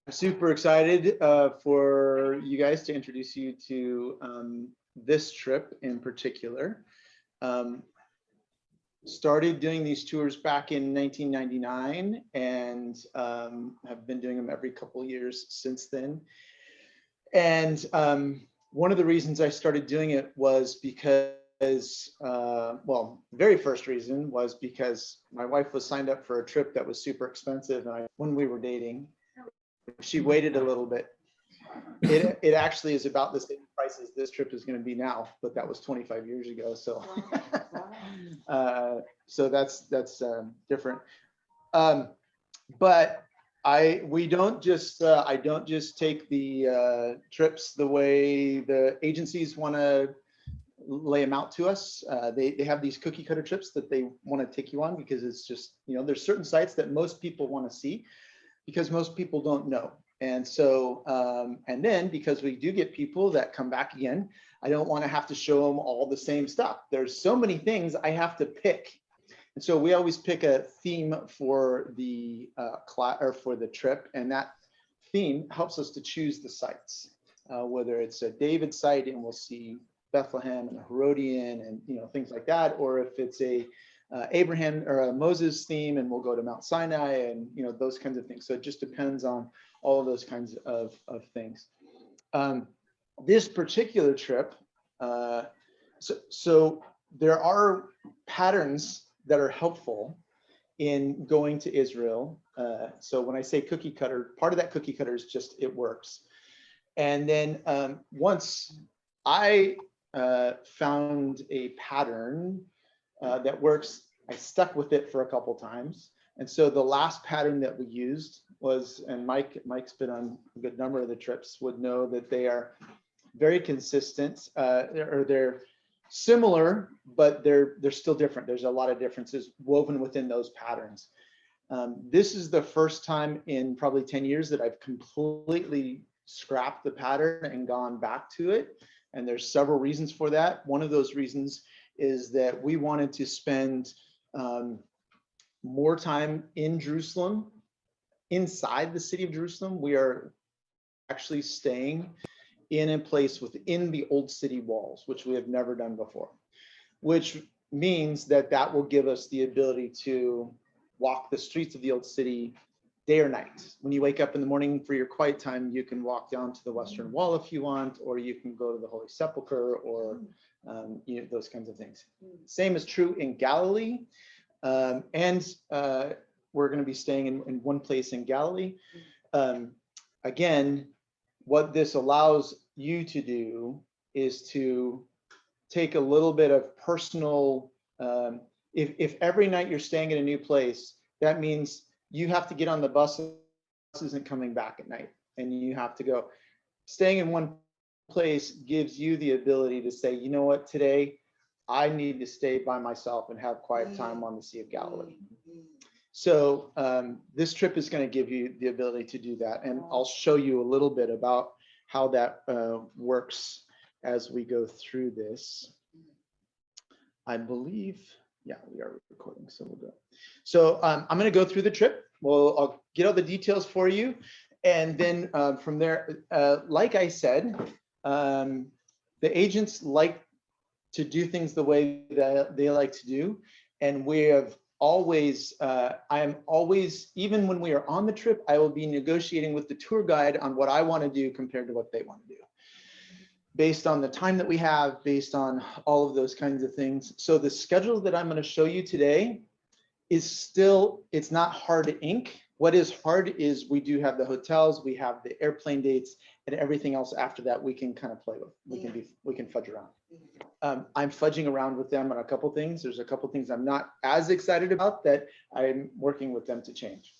super excited for you guys to introduce you to this trip in particular. Started doing these tours back in 1999 and have been doing them every couple of years since then. And one of the reasons I started doing it was because, well, the very first reason was because my wife was signed up for a trip that was super expensive, and when we were dating, she waited a little bit. It actually is about the same price as this trip is going to be now, but that was 25 years ago. So, so that's different. But we don't just I don't just take the trips the way the agencies want to lay them out to us. They have these cookie cutter trips that they want to take you on because it's just, you know, there's certain sites that most people want to see because most people don't know. And so, and then because we do get people that come back again, I don't want to have to show them all the same stuff. There's so many things I have to pick. And so we always pick a theme for the class or for the trip, and that theme helps us to choose the sites. Whether it's a David site and we'll see Bethlehem and a Herodian and, you know, things like that, or if it's a Abraham or a Moses theme and we'll go to Mount Sinai and, you know, those kinds of things. So it just depends on all of those kinds of things. This particular trip, so there are patterns that are helpful in going to Israel. So when I say cookie cutter, part of that cookie cutter is just it works. And then once I found a pattern that works, I stuck with it for a couple times. And so the last pattern that we used was, and Mike's been on a good number of the trips, would know that they are very consistent, or they're similar, but they're still different. There's a lot of differences woven within those patterns. This is the first time in probably 10 years that I've completely scrapped the pattern and gone back to it. And there's several reasons for that. One of those reasons is that we wanted to spend more time in Jerusalem, inside the city of Jerusalem. We are actually staying in a place within the old city walls, which we have never done before, which means that that will give us the ability to walk the streets of the old city day or night. When you wake up in the morning for your quiet time, you can walk down to the Western Wall if you want, or you can go to the Holy Sepulchre, or you know, those kinds of things. Same is true in Galilee. And we're going to be staying in one place in Galilee. Again, what this allows you to do is to take a little bit of personal, if every night you're staying in a new place, that means you have to get on the bus isn't coming back at night, and you have to go. Staying in one place gives you the ability to say, you know what, today I need to stay by myself and have quiet time on the Sea of Galilee. So this trip is going to give you the ability to do that, and I'll show you a little bit about how that works as we go through this. I believe, yeah, we are recording, so we'll go. So I'm going to go through the trip. Well, I'll get all the details for you, and then from there, like I said, the agents like to do things the way that they like to do, and we have always, I am always, even when we are on the trip, I will be negotiating with the tour guide on what I want to do compared to what they want to do, based on the time that we have, based on all of those kinds of things. So the schedule that I'm going to show you today is still, it's not hard to ink. What is hard is we do have the hotels, we have the airplane dates, and everything else after that we can kind of play with. We can fudge around. I'm fudging around with them on a couple things. There's a couple things I'm not as excited about that I'm working with them to change.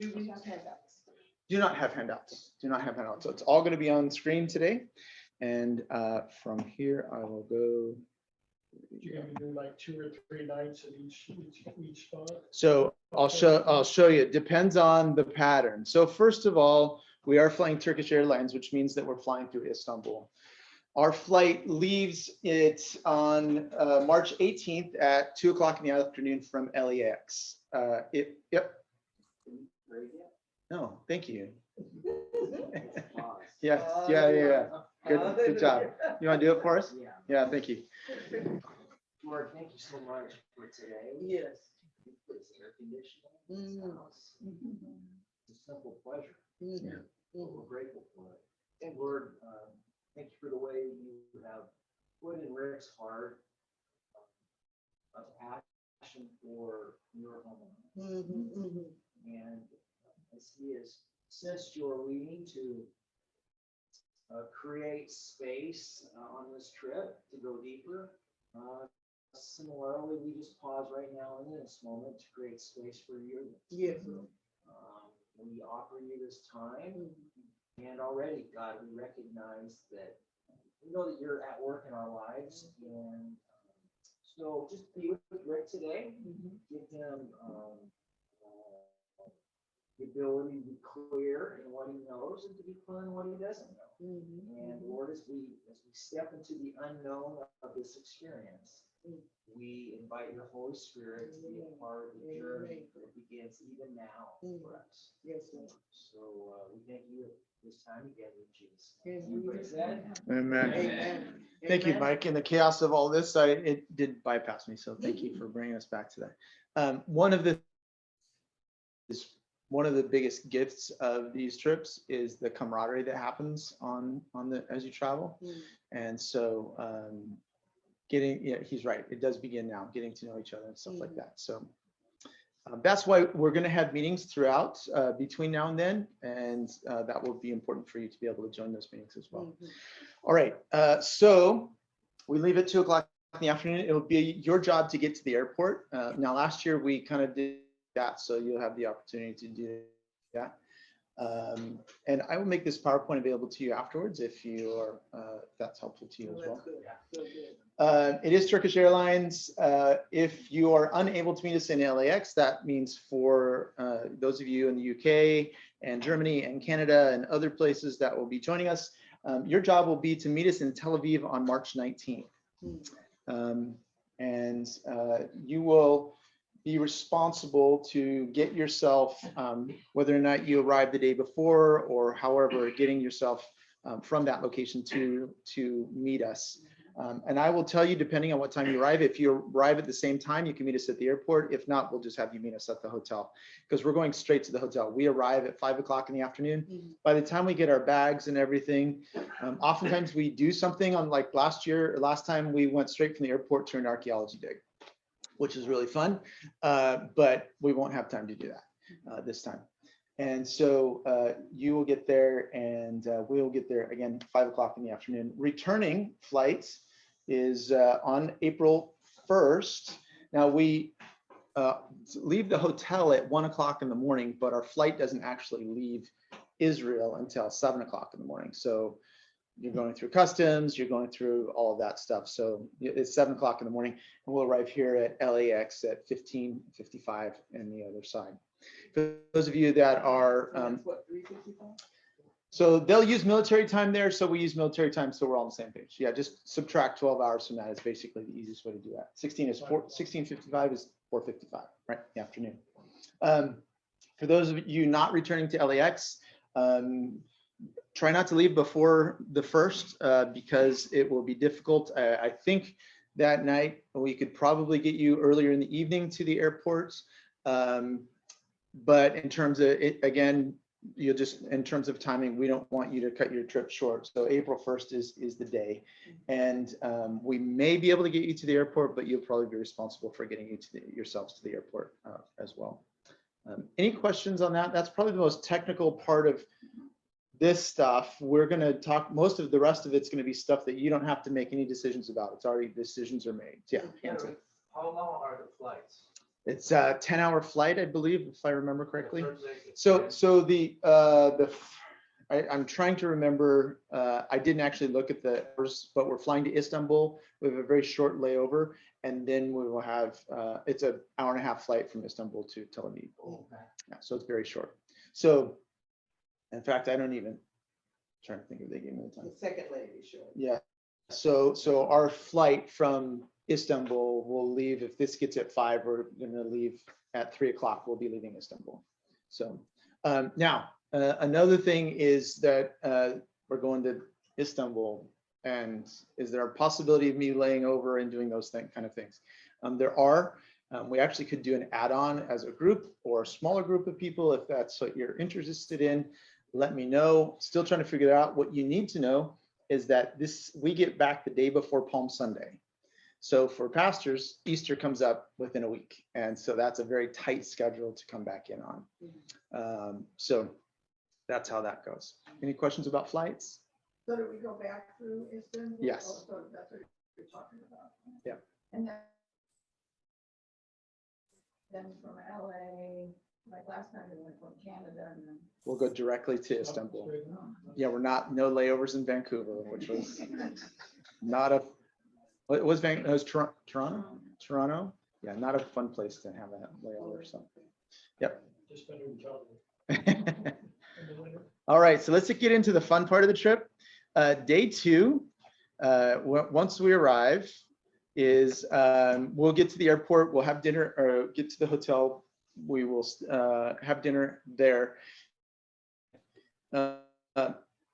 Do we have handouts? Do not have handouts. Do not have handouts. So it's all going to be on screen today. And from here, I will go. You're gonna do like 2 or 3 nights at each spot. So I'll show you. It depends on the pattern. So first of all, we are flying Turkish Airlines, which means that we're flying through Istanbul. Our flight leaves it on March 18th at 2 o'clock in the afternoon from LAX. Yep. No, thank you. Pause. Yes, yeah. Good job. You want to do it for us? Yeah. Yeah, thank you. Lord, thank you so much for today. Yes. For this air conditioning. Mm. This house. It's a simple pleasure. Mhm. But we're grateful for it. And Lord, thank you for the way you have put in Rick's heart a passion for your home. Mhm, mhm. And as he has sensed your leading to create space on this trip to go deeper. Similarly, we just pause right now in this moment to create space for you. Yes. We offer you this time, Mhm. and already, God, we recognize that we know that you're at work in our lives, and so just be with Rick today. Mhm. Give him the ability to be clear in what he knows and to be clear in what he doesn't know. Mhm. And Lord, as we step into the unknown of this experience, Mm. we invite your Holy Spirit to be a part of the journey that begins even now for us. Yes, Lord. So we thank you this time again in Jesus. In Everybody Jesus' said, Amen. Amen. Thank you, Amen. Mike. In the chaos of all this, it did bypass me. So thank you for bringing us back to that. One of the biggest gifts of these trips is the camaraderie that happens as you travel. Mm. And so he's right. It does begin now, getting to know each other and stuff like that. So that's why we're going to have meetings throughout between now and then. And that will be important for you to be able to join those meetings as well. Mhm. All right. So we leave at 2:00 in the afternoon. It'll be your job to get to the airport. Now, last year we kind of did that, so you'll have the opportunity to do that. And I will make this PowerPoint available to you afterwards if that's helpful to you as well. That's good. Good, good. It is Turkish Airlines. If you are unable to meet us in LAX, that means for those of you in the UK and Germany and Canada and other places that will be joining us, your job will be to meet us in Tel Aviv on March 19th. And you will be responsible to get yourself, whether or not you arrive the day before or however, getting yourself from that location to meet us. And I will tell you, depending on what time you arrive, if you arrive at the same time, you can meet us at the airport. If not, we'll just have you meet us at the hotel because we're going straight to the hotel. We arrive at 5:00 in the afternoon. Mhm. By the time we get our bags and everything, oftentimes we do something on like last time we went straight from the airport to an archaeology dig, which is really fun, but we won't have time to do that this time. And so you will get there and we will get there again, 5:00 in the afternoon. Returning flight is on April 1st. Now we leave the hotel at 1:00 in the morning, but our flight doesn't actually leave Israel until 7:00 in the morning. So you're going through customs, you're going through all of that stuff. So it's 7:00 in the morning and we'll arrive here at LAX at 15:55 and the other side. For those of you that are, That's what, 3:55? so they'll use military time there. So we use military time. So we're all on the same page. Yeah, just subtract 12 hours from that is basically the easiest way to do that. 16:55 is 4:55, right, in the afternoon. For those of you not returning to LAX, try not to leave before the 1st because it will be difficult. I think that night we could probably get you earlier in the evening to the airport. But in terms of it, again, in terms of timing, we don't want you to cut your trip short. So April 1st is the day. And we may be able to get you to the airport, but you'll probably be responsible for getting you yourselves to the airport as well. Any questions on that? That's probably the most technical part of this stuff. We're going to talk, most of the rest of it's going to be stuff that you don't have to make any decisions about. It's already, decisions are made. Yeah. Answer. How long are the flights? It's a 10-hour flight, I believe, if I remember correctly. So I'm trying to remember, I didn't actually look at the hours, but we're flying to Istanbul. We have a very short layover, and then we will have, it's an 1.5-hour flight from Istanbul to Tel Aviv. Yeah, so it's very short. So, in fact, I don't even, trying to think if they gave me the time. The second lady, sure. Yeah. So our flight from Istanbul will leave, if this gets at 5, we're going to leave at 3:00. We'll be leaving Istanbul. So Now, another thing is that we're going to Istanbul, and is there a possibility of me laying over and doing those kind of things? There are. We actually could do an add-on as a group or a smaller group of people if that's what you're interested in. Let me know. Still trying to figure it out. What you need to know is that we get back the day before Palm Sunday. So for pastors, Easter comes up within a week, and so that's a very tight schedule to come back in on. So that's how that goes. Any questions about flights? So do we go back through Istanbul? Yes. Oh, so that's what you're talking about. Yeah. And then from LA, like last time we went from Canada and then. We'll go directly to Istanbul. Oh. Yeah, we're no layovers in Vancouver, which was not a, it was Toronto? Toronto? Yeah, not a fun place to have a layover, so. Yep. Just better than Calgary in the winter. All right, so let's get into the fun part of the trip. Day 2, once we arrive, is we'll get to the airport, we'll have dinner, or get to the hotel. We will have dinner there.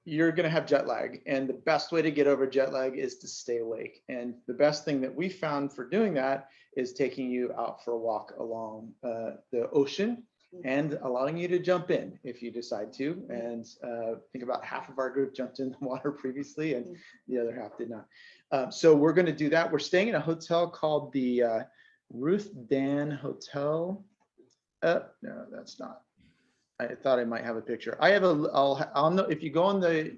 You're going to have jet lag, and the best way to get over jet lag is to stay awake. And the best thing that we found for doing that is taking you out for a walk along the ocean and allowing you to jump in if you decide to. And I think about half of our group jumped in the water previously, and the other half did not. So we're going to do that. We're staying in a hotel called the Ruth Dan Hotel. No, that's not. I thought I might have a picture. I have I'll know if you go on the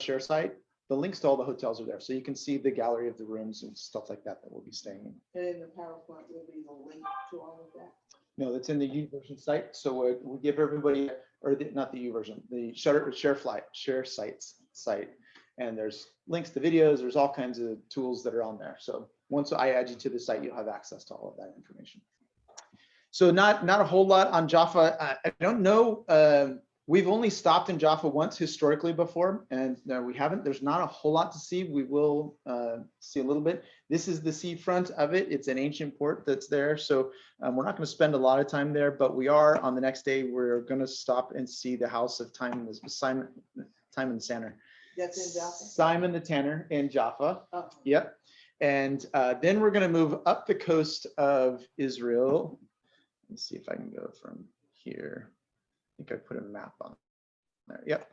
share site, the links to all the hotels are there. So you can see the gallery of the rooms and stuff like that we'll be staying in. And in the PowerPoint will be the link to all of that. No, that's in the YouVersion site. So we'll give everybody, or not the YouVersion, the share sites site. And there's links to videos. There's all kinds of tools that are on there. So once I add you to the site, you'll have access to all of that information. So not a whole lot on Jaffa. I don't know. We've only stopped in Jaffa once historically before, and no, we haven't. There's not a whole lot to see. We will see a little bit. This is the seafront of it. It's an ancient port that's there. So we're not going to spend a lot of time there, but we are on the next day. We're going to stop and see the house of Simon the Tanner. That's in Jaffa? Simon the Tanner in Jaffa. Oh. Yep. And then we're going to move up the coast of Israel. Let's see if I can go from here. I think I put a map on there. Yep.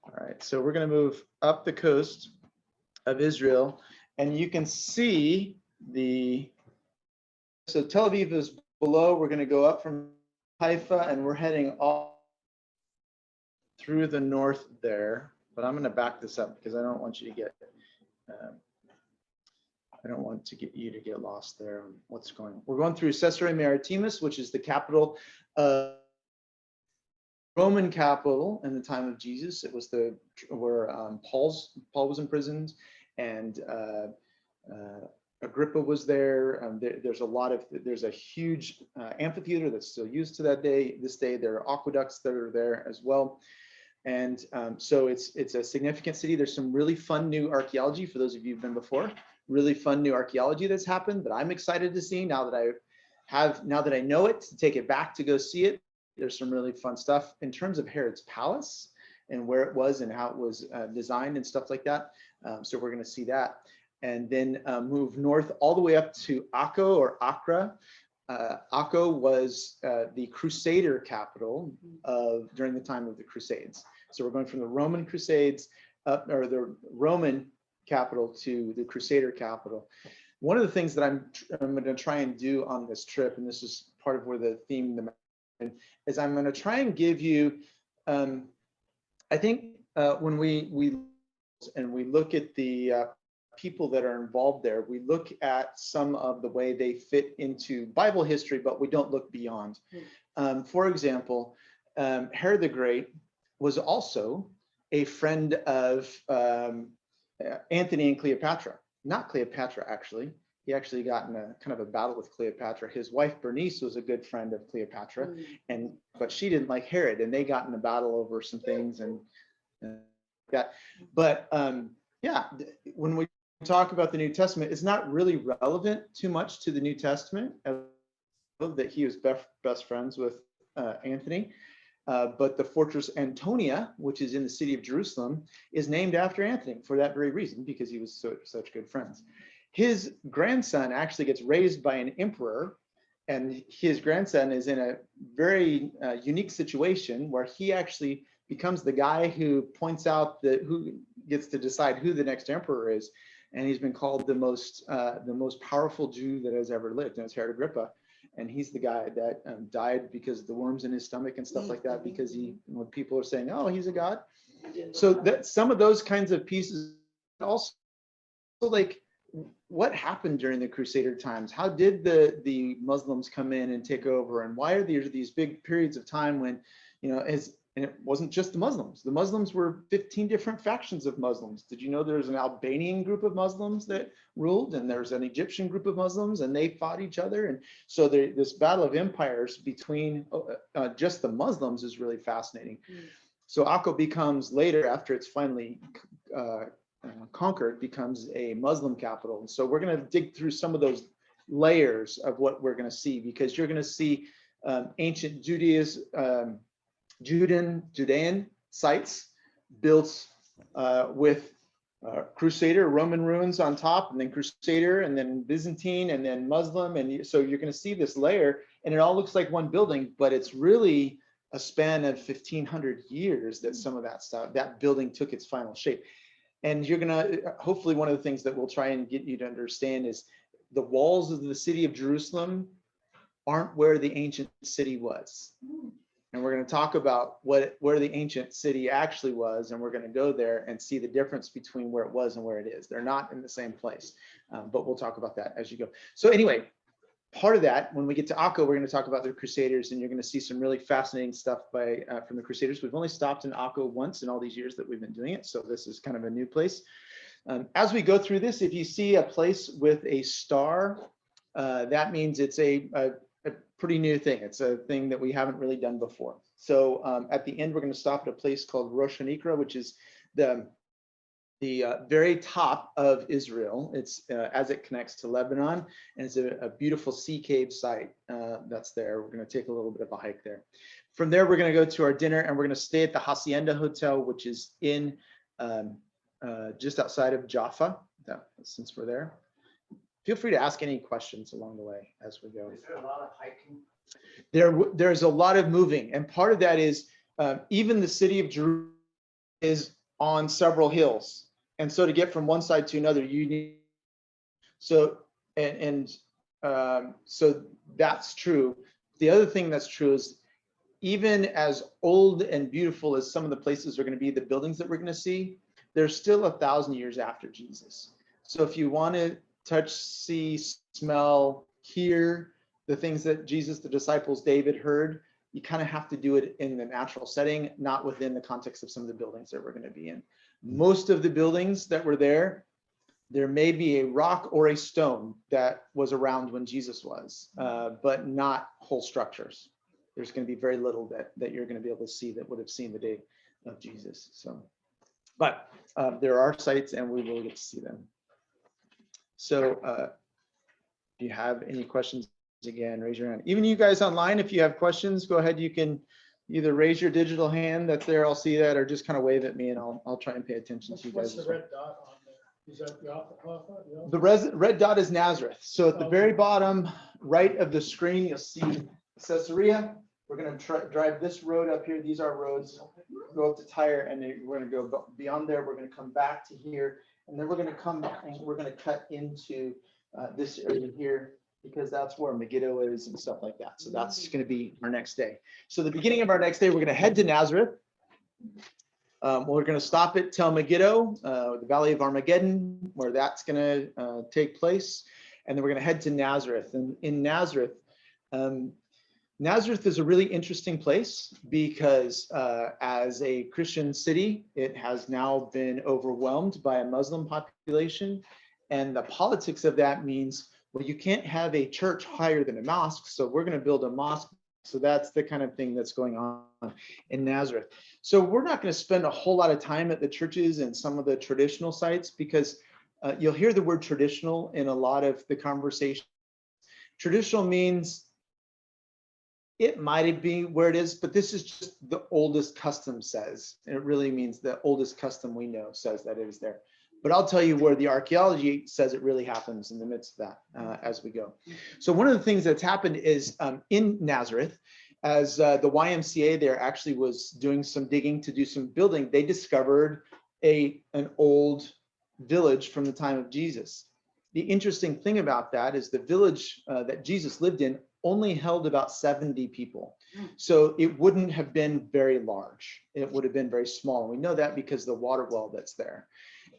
All right. So we're going to move up the coast of Israel, and you can see so Tel Aviv is below. We're going to go up from Haifa, and we're heading all through the north there. But I'm going to back this up because I don't want you to get you to get lost there. What's going on? We're going through Caesarea Maritimus, which is the capital of Roman capital in the time of Jesus. It was where Paul was imprisoned, and Agrippa was there. There's a huge amphitheater that's still used to this day. There are aqueducts that are there as well. And so it's a significant city. There's some really fun new archaeology for those of you who've been before. Really fun new archaeology that's happened that I'm excited to see now that I know it, to take it back to go see it. There's some really fun stuff in terms of Herod's palace and where it was and how it was designed and stuff like that. So we're going to see that, and then move north all the way up to Akko or Accra. Akko was the Crusader capital during the time of the Crusades. So we're going from the Roman Crusades or the Roman capital to the Crusader capital. One of the things that I'm going to try and do on this trip, and this is part of where the theme is, I'm going to try and give you, I think when we look at the people that are involved there, we look at some of the way they fit into Bible history, but we don't look beyond. For example, Herod the Great was also a friend of Antony and Cleopatra. Not Cleopatra, actually. He actually got in a kind of a battle with Cleopatra. His wife Bernice was a good friend of Cleopatra, but she didn't like Herod, and they got in a battle over some things and that. But yeah, when we talk about the New Testament, it's not really relevant too much to the New Testament. that he was best friends with Anthony. But the fortress Antonia, which is in the city of Jerusalem, is named after Anthony for that very reason, because he was such good friends. His grandson actually gets raised by an emperor, and his grandson is in a very unique situation where he actually becomes the guy who points out who gets to decide who the next emperor is. And he's been called the most powerful Jew that has ever lived, and it's Herod Agrippa. And he's the guy that died because of the worms in his stomach and stuff like that, because when people are saying, oh, he's a god. So that some of those kinds of pieces, also like what happened during the Crusader times? How did the Muslims come in and take over? And why are there these big periods of time when, and it wasn't just the Muslims. The Muslims were 15 different factions of Muslims. Did you know there's an Albanian group of Muslims that ruled, and there's an Egyptian group of Muslims, and they fought each other? And so this battle of empires between just the Muslims is really fascinating. So Akko becomes later, after it's finally conquered, becomes a Muslim capital. And so we're going to dig through some of those layers of what we're going to see, because you're going to see ancient Judean sites built with Crusader Roman ruins on top, and then Crusader, and then Byzantine, and then Muslim. And so you're going to see this layer, and it all looks like one building, but it's really a span of 1,500 years that some of that building took its final shape. And you're going to, hopefully one of the things that we'll try and get you to understand is the walls of the city of Jerusalem aren't where the ancient city was. And we're going to talk about where the ancient city actually was, and we're going to go there and see the difference between where it was and where it is. They're not in the same place, but we'll talk about that as you go. So anyway, part of that, when we get to Akko, we're going to talk about the Crusaders, and you're going to see some really fascinating stuff from the Crusaders. We've only stopped in Akko once in all these years that we've been doing it, so this is kind of a new place. As we go through this, if you see a place with a star, that means it's a pretty new thing. It's a thing that we haven't really done before. So at the end, we're going to stop at a place called Rosh Hanikra, which is the very top of Israel. It's as it connects to Lebanon, and it's a beautiful sea cave site that's there. We're going to take a little bit of a hike there. From there, we're going to go to our dinner, and we're going to stay at the Hacienda Hotel, which is in just outside of Jaffa, since we're there. Feel free to ask any questions along the way as we go. Is there a lot of hiking? There's a lot of moving, and part of that is even the city of Jerusalem is on several hills, and so to get from one side to another, you need so that's true. The other thing that's true is even as old and beautiful as some of the places are going to be, the buildings that we're going to see, they're still 1,000 years after Jesus. So if you want to touch, see, smell, hear the things that Jesus, the disciples, David heard, you kind of have to do it in the natural setting, not within the context of some of the buildings that we're going to be in. Most of the buildings that were there may be a rock or a stone that was around when Jesus was, but not whole structures. There's going to be very little that you're going to be able to see that would have seen the day of Jesus. So, but there are sites, and we will get to see them. So if you have any questions, again, raise your hand. Even you guys online, if you have questions, go ahead. You can either raise your digital hand that's there, I'll see that, or just kind of wave at me, and I'll try and pay attention to you guys. What's the red dot on there? Is that Jaffa? The red dot is Nazareth. So at the very bottom right of the screen, you'll see Caesarea. We're going to drive this road up here. These are roads. Go up to Tyre, and then we're going to go beyond there. We're going to come back to here, and then we're going to come back and we're going to cut into this area here, because that's where Megiddo is and stuff like that. So that's going to be our next day. So the beginning of our next day, we're going to head to Nazareth. We're going to stop at Tel Megiddo, the Valley of Armageddon, where that's going to take place. And then we're going to head to Nazareth. And in Nazareth, Nazareth is a really interesting place because as a Christian city, it has now been overwhelmed by a Muslim population. And the politics of that means, well, you can't have a church higher than a mosque, so we're going to build a mosque. So that's the kind of thing that's going on in Nazareth. So we're not going to spend a whole lot of time at the churches and some of the traditional sites, because you'll hear the word traditional in a lot of the conversation. Traditional means it might be where it is, but this is just the oldest custom says. And it really means the oldest custom we know says that it is there. But I'll tell you where the archaeology says it really happens in the midst of that as we go. So one of the things that's happened is in Nazareth, as the YMCA there actually was doing some digging to do some building, they discovered an old village from the time of Jesus. The interesting thing about that is the village that Jesus lived in only held about 70 people. So it wouldn't have been very large. It would have been very small. We know that because the water well that's there.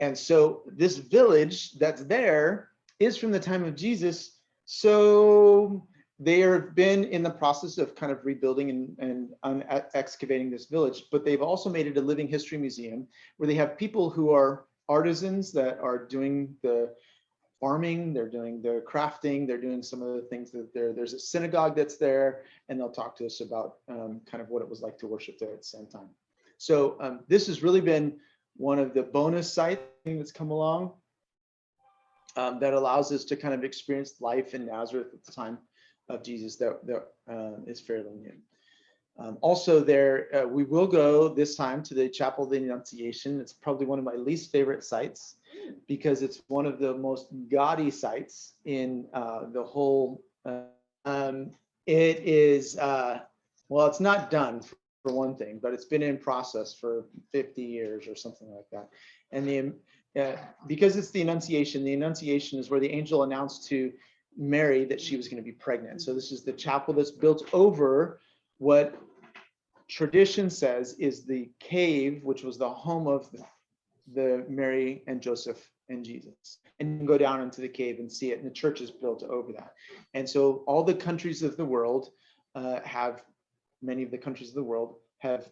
And so this village that's there is from the time of Jesus. So they have been in the process of kind of rebuilding and excavating this village, but they've also made it a living history museum where they have people who are artisans that are doing the farming, they're doing the crafting, they're doing some of the things that there's a synagogue that's there, and they'll talk to us about kind of what it was like to worship there at the same time. So this has really been one of the bonus sites that's come along that allows us to kind of experience life in Nazareth at the time of Jesus that is fairly new. Also there, we will go this time to the Chapel of the Annunciation. It's probably one of my least favorite sites because it's one of the most gaudy sites in the whole. It is, well, it's not done for one thing, but it's been in process for 50 years or something like that. And because it's the Annunciation is where the angel announced to Mary that she was going to be pregnant. So this is the chapel that's built over what tradition says is the cave, which was the home of the Mary and Joseph and Jesus. And you can go down into the cave and see it, and the church is built over that. And so all the countries of the world many of the countries of the world have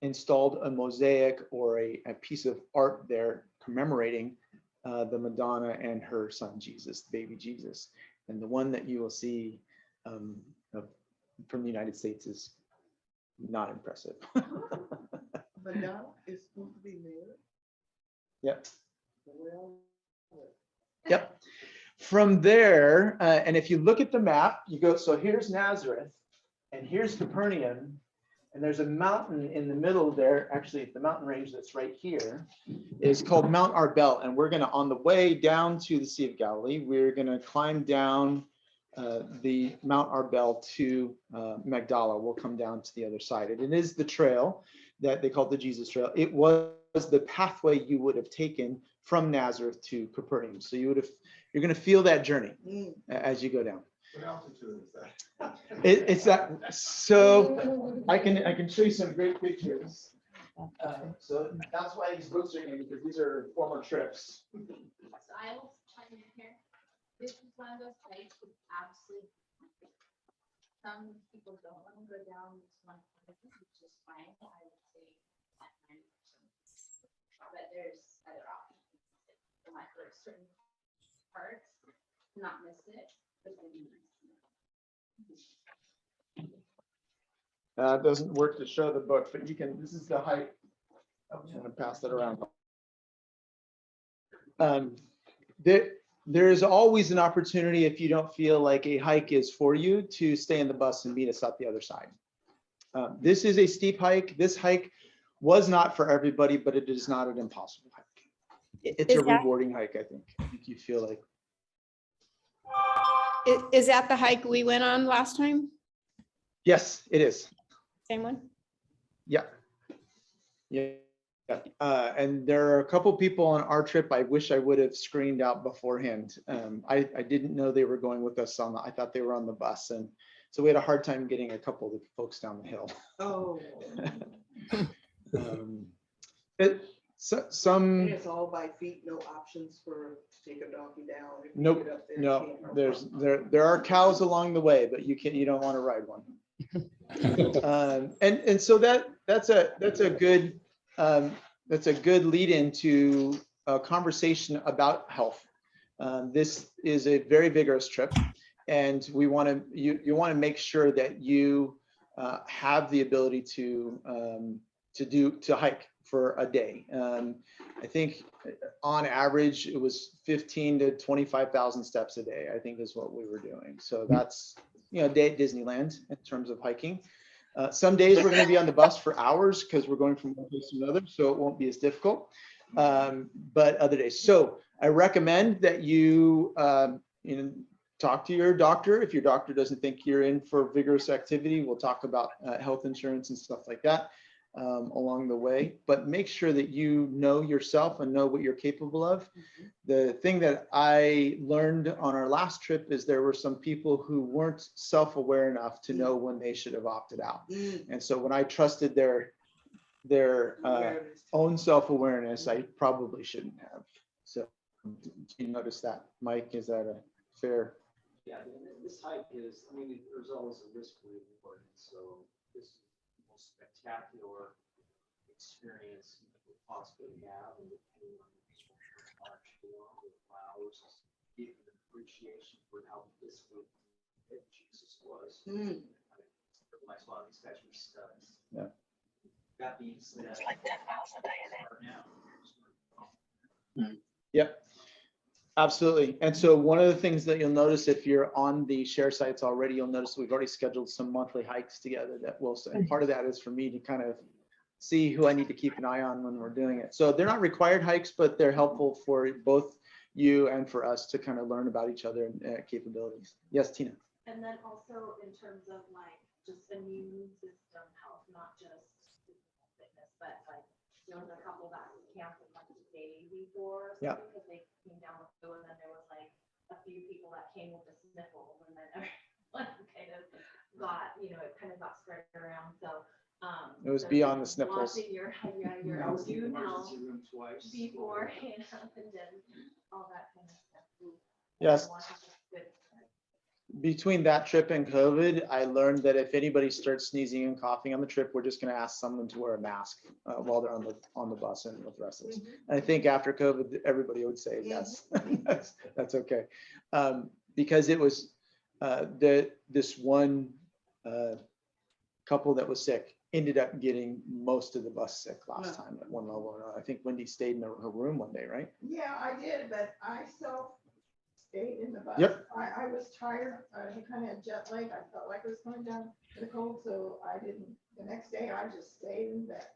installed a mosaic or a piece of art there commemorating the Madonna and her son Jesus, baby Jesus. And the one that you will see from the United States is not impressive. Madonna is supposed to be married. Yep. Well, Yep. From there, and if you look at the map, you go, so here's Nazareth, and here's Capernaum, and there's a mountain in the middle there. Actually, the mountain range that's right here is called Mount Arbel, and we're gonna, on the way down to the Sea of Galilee, we're gonna climb down the Mount Arbel to Magdala. We'll come down to the other side. And it is the trail that they call the Jesus Trail. It was the pathway you would have taken from Nazareth to Capernaum. So you're going to feel that journey as you go down. What altitude is that? It's that. So I can show you some great pictures. So that's why these books are in, because these are former trips. So I will chime in here. This is one of those sites with absolutely. Some people don't want to go down this one, which is fine. I would say at 90%. But there's other options. Like for certain parts, not miss it. But then It doesn't work to show the book, but you can. This is the height. I'm going to pass that around. There is always an opportunity, if you don't feel like a hike is for you, to stay in the bus and meet us at the other side. This is a steep hike. This hike was not for everybody, but it is not an impossible hike. It's a rewarding hike, I think. I think you feel like. Is that the hike we went on last time? Yes, it is. Same one? Yeah. Yeah. And there are a couple people on our trip I wish I would have screened out beforehand. I didn't know they were going with us I thought they were on the bus. And so we had a hard time getting a couple of the folks down the hill. oh. Some. It's all by feet, no options to take a donkey down. If you Nope, get up there, no, you can't. there are cows along the way, but you don't want to ride one. And so that's a good lead into a conversation about health. This is a very vigorous trip, and you want to make sure that you have the ability to hike for a day. I think on average it was 15 to 25,000 steps a day, I think is what we were doing. So that's day at Disneyland in terms of hiking. Some days we're going to be on the bus for hours because we're going from one place to another, so it won't be as difficult. But other days. So I recommend that you, talk to your doctor. If your doctor doesn't think you're in for vigorous activity, we'll talk about health insurance and stuff like that along the way. But make sure that you know yourself and know what you're capable of. The thing that I learned on our last trip is there were some people who weren't self-aware enough to know when they should have opted out. And so when I trusted their own self-awareness, I probably shouldn't have. So do you notice that, Mike? Is that a fair? Yeah, this hike is, I mean, there's always a risk reward. So this is the most spectacular experience you could possibly have. And depending on the march along with flowers, give you an appreciation for how physically fit Jesus was. I mean, my spot, these guys were studs. Yeah. That being said, it's like 10 miles a day now. Yep. Absolutely. And so one of the things that you'll notice if you're on the share sites already, you'll notice we've already scheduled some monthly hikes together that will, and part of that is for me to kind of see who I need to keep an eye on when we're doing it. So they're not required hikes, but they're helpful for both you and for us to kind of learn about each other and capabilities. Yes, Tina. And then also in terms of like just immune system health, not just fitness, but like there was a couple that camped like the day before, Yeah, because they came down with flu, and then there was like a few people that came with the sniffles, and then everyone kind of got, it kind of got spread around. So it was so beyond the just sniffles. watching your I was in the immune health emergency room twice. before, and then all that kind of stuff. Yes. Good. Between that trip and COVID, I learned that if anybody starts sneezing and coughing on the trip, we're just going to ask someone to wear a mask while they're on the bus and with the rest of us. And I think after COVID, everybody would say yes, that's okay, because it was this one couple that was sick ended up getting most of the bus sick last time at one level or another. I think Wendy stayed in her room one day, right? Yeah, I did, but I still stayed in the bus. Yep. I was tired. I kind of had jet lag. I felt like I was coming down to the cold, so I didn't. The next day, I just stayed in bed.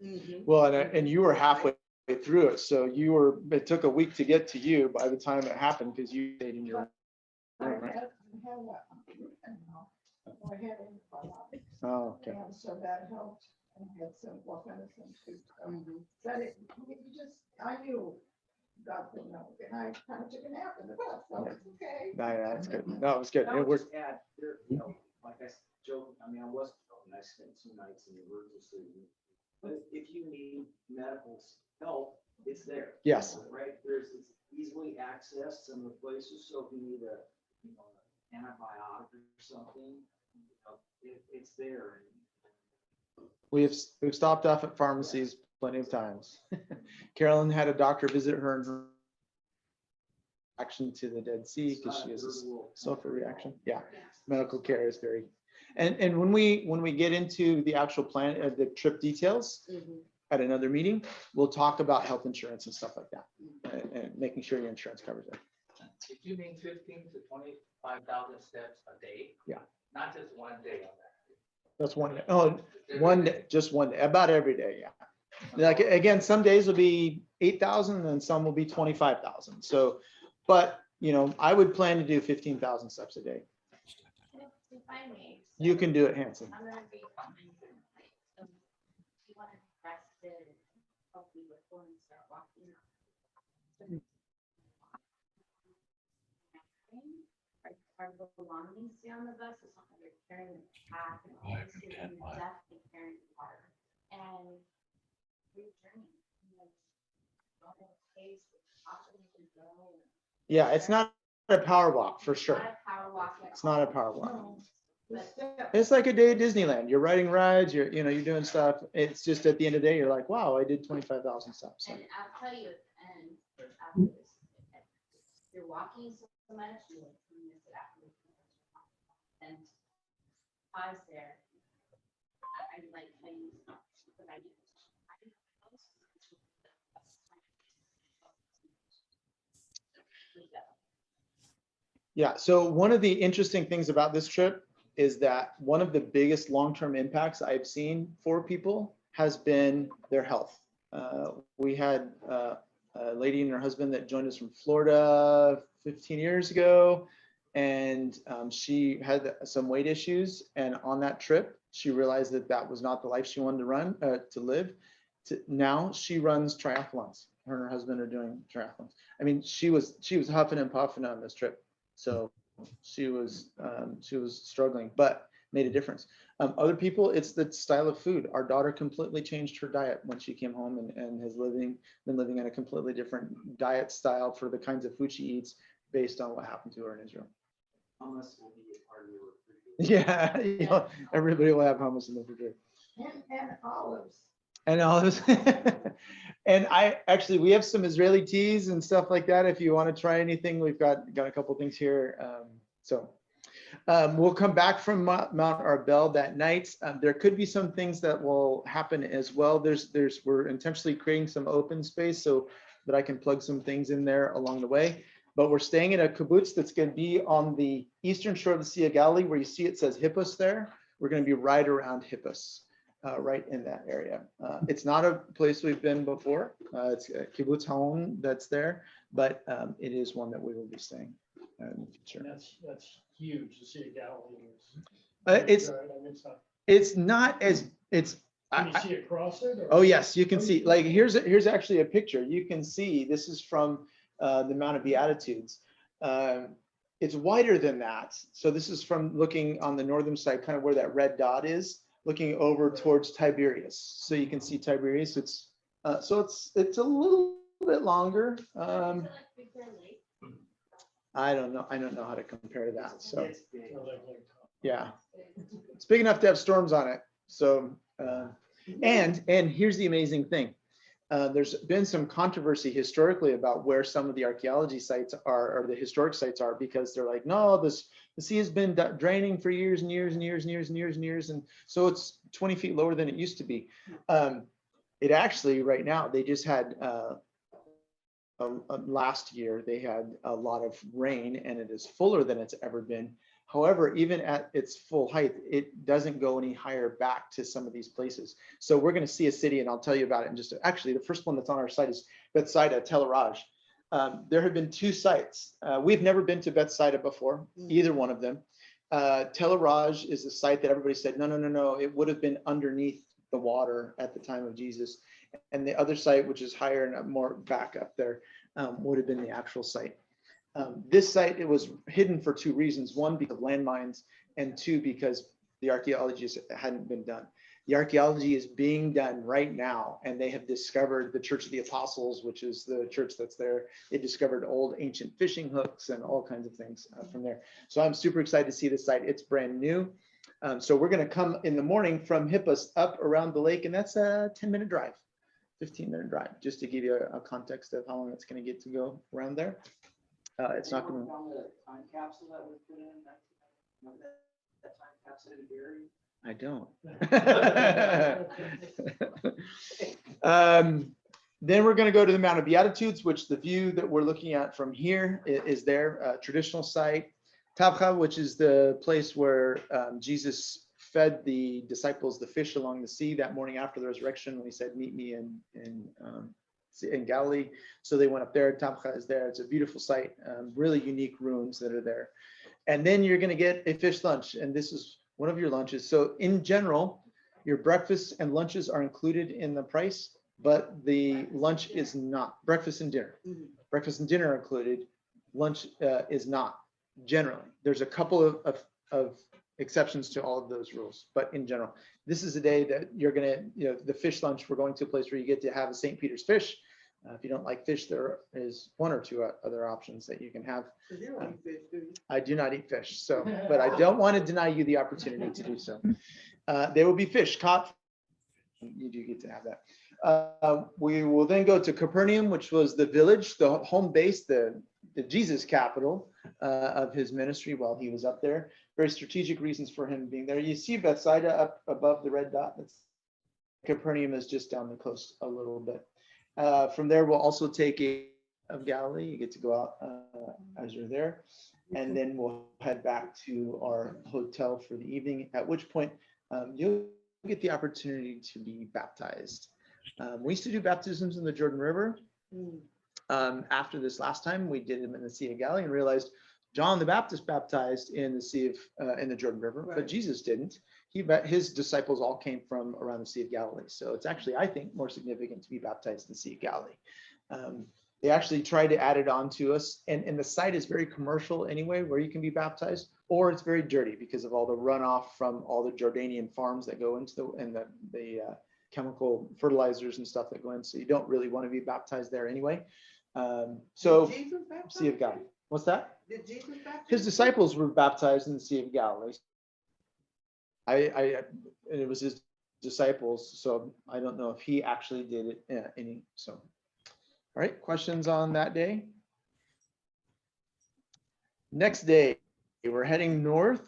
Well, and you were halfway through it, so it took a week to get to you by the time it happened because you stayed in your room, right? I had antibiotics. Oh, okay. And so that helped. And I had some medicine too. So but I knew God would know. And I kind of took a nap in the bus, so it's okay. Yeah, that's good. No, it was good. I It would worked. just add, like I joked, I mean, I wasn't joking, I spent 2 nights in the emergency room. But if you need medical help, it's there. Yes. Right, it's easily accessed some of the places, so if you need an antibiotic or something, it's there. We've stopped off at pharmacies plenty of times. Carolyn had a doctor visit her and her reaction to the Dead Sea because she has a sulfur reaction. Yeah, medical care is very. And when we get into the actual plan, the trip details at another meeting, we'll talk about health insurance and stuff like that, and making sure your insurance covers it. If you mean 15 to 25,000 steps a day, Yeah, not just one day on that. that's one day. Oh, one day, just one day, about every day. Yeah. Like again, some days will be 8,000 and some will be 25,000. So, but I would plan to do 15,000 steps a day. If I may. You can do it, Hanson. I'm gonna be fine. So you want to rest it, hopefully before you start walking. Are the belongings stay on the bus? It's not like you're carrying the pack and all this, you're definitely carrying water. And your journey, don't have a pace, often you can go. Yeah, it's not a power walk for sure. Not a power walk. It's not a power walk. But It's like a day at Disneyland. You're riding rides, you're doing stuff. It's just at the end of the day, you're like, wow, I did 25,000 steps. And I'll tell you, and after this, you're walking so much, you miss it after. And pause there. I like how you, but I do. Yeah, so one of the interesting things about this trip is that one of the biggest long-term impacts I've seen for people has been their health. We had a lady and her husband that joined us from Florida 15 years ago, and she had some weight issues. And on that trip, she realized that that was not the life she wanted to live. Now she runs triathlons. Her and her husband are doing triathlons. I mean, she was huffing and puffing on this trip, so she was struggling, but made a difference. Other people, it's the style of food. Our daughter completely changed her diet when she came home and has been living in a completely different diet style for the kinds of food she eats based on what happened to her in Israel. Hummus will be a part of your refrigerator. Yeah, everybody will have hummus in the refrigerator. And olives. And olives. And we have some Israeli teas and stuff like that. If you want to try anything, we've got a couple things here. We'll come back from Mount Arbel that night. There could be some things that will happen as well. We're intentionally creating some open space so that I can plug some things in there along the way. But we're staying in a kibbutz that's going to be on the eastern shore of the Sea of Galilee, where you see it says Hippos there. We're going to be right around Hippos, right in that area. It's not a place we've been before. It's a kibbutz home that's there, but it is one that we will be staying in the future. And that's huge. The Sea of Galilee is. It's not as it's. Can you see across it? Or? Oh yes, you can see. Like here's actually a picture. You can see this is from the Mount of Beatitudes. It's wider than that. So this is from looking on the northern side, kind of where that red dot is, looking over towards Tiberias. So you can see Tiberias. It's a little bit longer. I don't know how to compare that. So yeah, it's big enough to have storms on it. So and here's the amazing thing. There's been some controversy historically about where some of the archaeology sites are, or the historic sites are, because they're like, no, the sea has been draining for years and years and years and years and years and years, and so it's 20 feet lower than it used to be. It actually, right now, they just had last year they had a lot of rain, and it is fuller than it's ever been. However, even at its full height, it doesn't go any higher back to some of these places. So we're going to see a city, and I'll tell you about it in just actually the first one that's on our site is Bethsaida, Tel Araj. There have been two sites. We've never been to Bethsaida before, either one of them. Tel Araj is a site that everybody said, no, it would have been underneath the water at the time of Jesus. And the other site, which is higher and more back up there, would have been the actual site. This site, it was hidden for two reasons. One, because of landmines, and two, because the archaeology hadn't been done. The archaeology is being done right now, and they have discovered the Church of the Apostles, which is the church that's there. They discovered old ancient fishing hooks and all kinds of things from there. So I'm super excited to see this site. It's brand new. So we're going to come in the morning from Hippos up around the lake, and that's a 10-minute drive, 15-minute drive, just to give you a context of how long it's going to get to go around there. It's not going to. The time capsule that was put in, that time capsule in Gary. I don't. Then we're going to go to the Mount of Beatitudes, which the view that we're looking at from here is their traditional site. Tabcha, which is the place where Jesus fed the disciples the fish along the sea that morning after the resurrection, when he said, "Meet me in Galilee." So they went up there. Tabcha is there. It's a beautiful site, really unique ruins that are there. And then you're going to get a fish lunch, and this is one of your lunches. So in general, your breakfasts and lunches are included in the price, but the lunch is not. Breakfast and dinner. Breakfast and dinner are included. Lunch is not. Generally, there's a couple of exceptions to all of those rules, but in general, this is a day that you're going to, the fish lunch, we're going to a place where you get to have a St. Peter's fish. If you don't like fish, there is one or two other options that you can have. You don't eat fish, do you? I do not eat fish, so, but I don't want to deny you the opportunity to do so. There will be fish caught. You do get to have that. We will then go to Capernaum, which was the village, the home base, the Jesus capital of his ministry while he was up there. Very strategic reasons for him being there. You see Bethsaida up above the red dot. Capernaum is just down the coast a little bit. From there, we'll also take of Galilee. You get to go out as you're there. and then we'll head back to our hotel for the evening, at which point you'll get the opportunity to be baptized. We used to do baptisms in the Jordan River. After this last time, we did them in the Sea of Galilee and realized John the Baptist baptized in the in the Jordan River, but Jesus didn't. His disciples all came from around the Sea of Galilee. So it's actually, I think, more significant to be baptized in the Sea of Galilee. They actually tried to add it on to us, and the site is very commercial anyway, where you can be baptized, or it's very dirty because of all the runoff from all the Jordanian farms that go into the chemical fertilizers and stuff that go in. So you don't really want to be baptized there anyway. So Sea of Galilee. What's that? Did Jesus baptize? His disciples were baptized in the Sea of Galilee. And it was his disciples, so I don't know if he actually did it. All right, questions on that day? Next day, we're heading north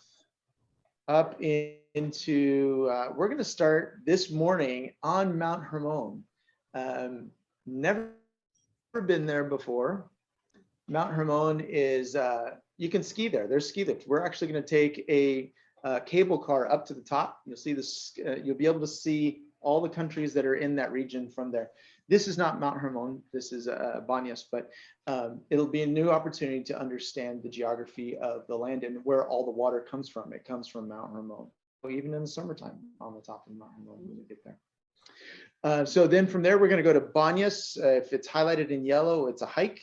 up into, we're going to start this morning on Mount Hermon. Never been there before. Mount Hermon is, you can ski there. There's ski lifts. We're actually going to take a cable car up to the top. You'll see this, you'll be able to see all the countries that are in that region from there. This is not Mount Hermon, this is Banyas, but it'll be a new opportunity to understand the geography of the land and where all the water comes from. It comes from Mount Hermon. Even in the summertime on the top of Mount Hermon when we get there. So then from there, we're going to go to Banyas. If it's highlighted in yellow, it's a hike.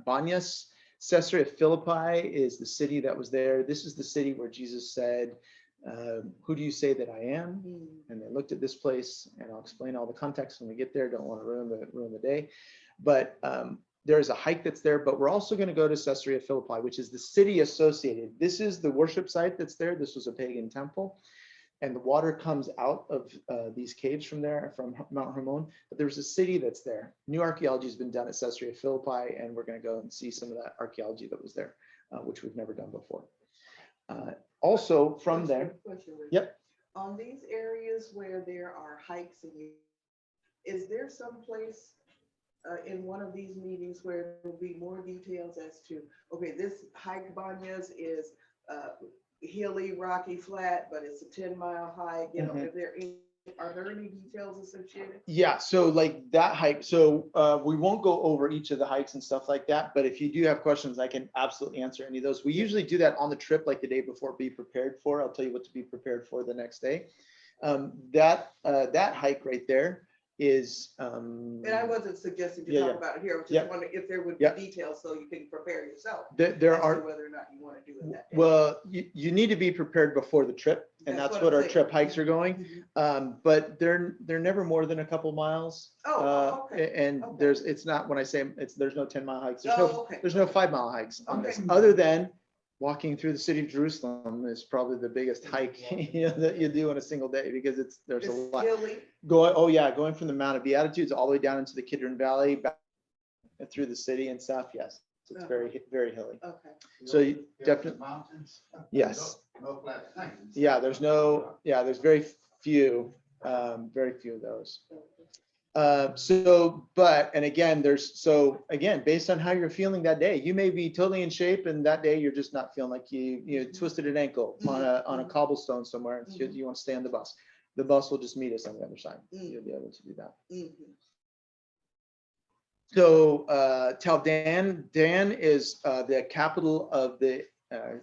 Banyas. Caesarea Philippi is the city that was there. This is the city where Jesus said, who do you say that I am? And they looked at this place, and I'll explain all the context when we get there. Don't want to ruin the day. But there's a hike that's there, but we're also going to go to Caesarea Philippi, which is the city associated. This is the worship site that's there. This was a pagan temple. And the water comes out of these caves from there, from Mount Hermon. But there's a city that's there. New archaeology has been done at Caesarea Philippi, and we're going to go and see some of that archaeology that was there, which we've never done before. Also from there, yep. On these areas where there are hikes, is there some place in one of these meetings where there will be more details as to, okay, this hike Banyas is hilly, rocky, flat, but it's a 10-mile hike, you know, are there any details associated? Yeah, so like that hike, so we won't go over each of the hikes and stuff like that, but if you do have questions, I can absolutely answer any of those. We usually do that on the trip, like the day before, be prepared for. I'll tell you what to be prepared for the next day. That hike right there is and I wasn't suggesting to talk about it here. I was just wondering if there would be details so you can prepare yourself. There are whether or not you want to do it that day. Well, you need to be prepared before the trip, and that's what our trip hikes are going. But they're never more than a couple miles. Okay. And it's not, when I say there's no 10-mile hikes. There's no 5-mile hikes on this, other than walking through the city of Jerusalem is probably the biggest hike that you do in a single day, because there's a lot. Hilly. Going from the Mount of Beatitudes all the way down into the Kidron Valley, back through the city and stuff. Yes, it's very, very hilly. Okay. So you definitely mountains. Yes. No flat things. Yeah, there's very few of those. And again, based on how you're feeling that day, you may be totally in shape, and that day you're just not feeling like you twisted an ankle on a cobblestone somewhere, and you want to stay on the bus. The bus will just meet us on the other side. You'll be able to do that. So Tel Dan is the capital of the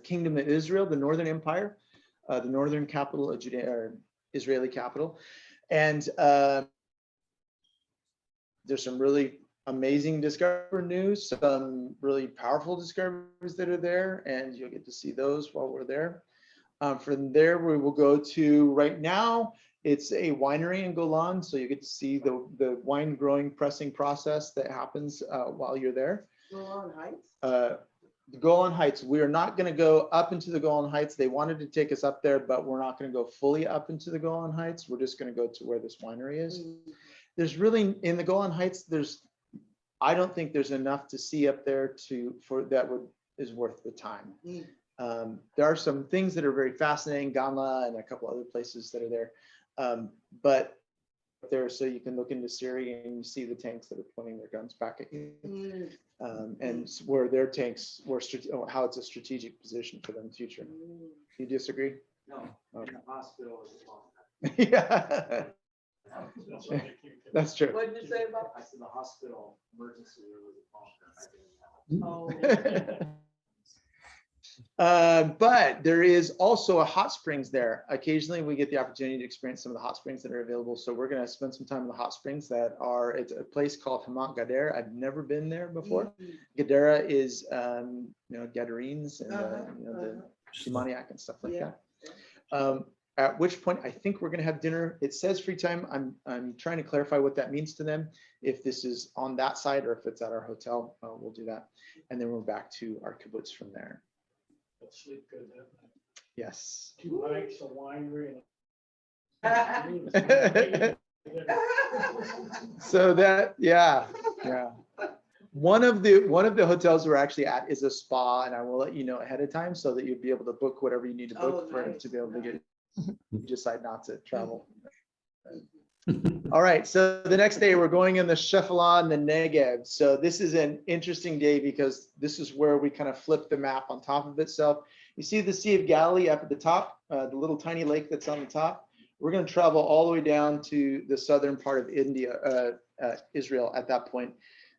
Kingdom of Israel, the Northern Empire, the northern capital of Judea, or Israeli capital, and there's some really amazing discovery news, some really powerful discoveries that are there, and you'll get to see those while we're there. From there, we will go to, right now, it's a winery in Golan, so you get to see the wine growing pressing process that happens while you're there. Golan Heights? The Golan Heights, we are not going to go up into the Golan Heights. They wanted to take us up there, but we're not going to go fully up into the Golan Heights. We're just going to go to where this winery is. There's really, in the Golan Heights, I don't think there's enough to see up there is worth the time. There are some things that are very fascinating, Gamla and a couple other places that are there. But there so you can look into Syria and you see the tanks that are pointing their guns back at you. And where their tanks were, how it's a strategic position for them in the future. Do you disagree? No, Okay. in the hospital is a long time. Yeah, That's why they keep it. that's true. What did you say about? I said the hospital emergency room was a long time. I didn't know. But there is also a hot springs there. Occasionally we get the opportunity to experience some of the hot springs that are available. So we're going to spend some time in the hot springs that are, it's a place called Hamat Gadara. I've never been there before. Gadara is, Gadarenes and the demoniac and stuff like that. At which point I think we're going to have dinner. It says free time. I'm trying to clarify what that means to them. If this is on that side or if it's at our hotel, we'll do that. And then we're back to our kibbutz from there. But sleep good that night. Yes. 2 hikes, a winery, So that, yeah. One of the hotels we're actually at is a spa, and I will let you know ahead of time so that you'll be able to book whatever you need to book for it to be able to get, you decide not to travel. All right, so the next day we're going in the Shephelah and the Negev. So this is an interesting day because this is where we kind of flip the map on top of itself. You see the Sea of Galilee up at the top, the little tiny lake that's on the top. We're going to travel all the way down to the southern part of Israel at that point.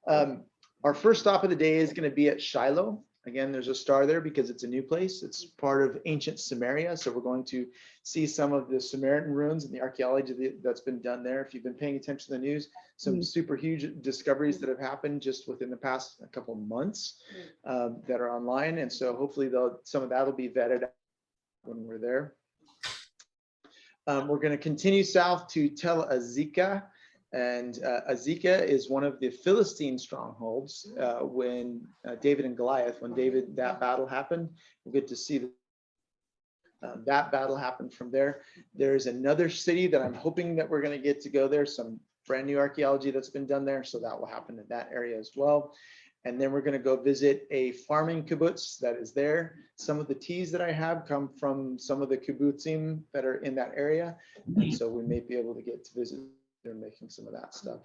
Our first stop of the day is going to be at Shiloh. Again, there's a star there because it's a new place. It's part of ancient Samaria. So we're going to see some of the Samaritan ruins and the archaeology that's been done there. If you've been paying attention to the news, some super huge discoveries that have happened just within the past couple of months that are online. And so hopefully some of that will be vetted when we're there. We're going to continue south to Tel Azekah. And Azekah is one of the Philistine strongholds when David and Goliath, when that battle happened. We'll get to see that battle happened from there. There's another city that I'm hoping that we're going to get to go there, some brand new archaeology that's been done there. So that will happen in that area as well. And then we're going to go visit a farming kibbutz that is there. Some of the teas that I have come from some of the kibbutzim that are in that area. And so we may be able to get to visit. They're making some of that stuff.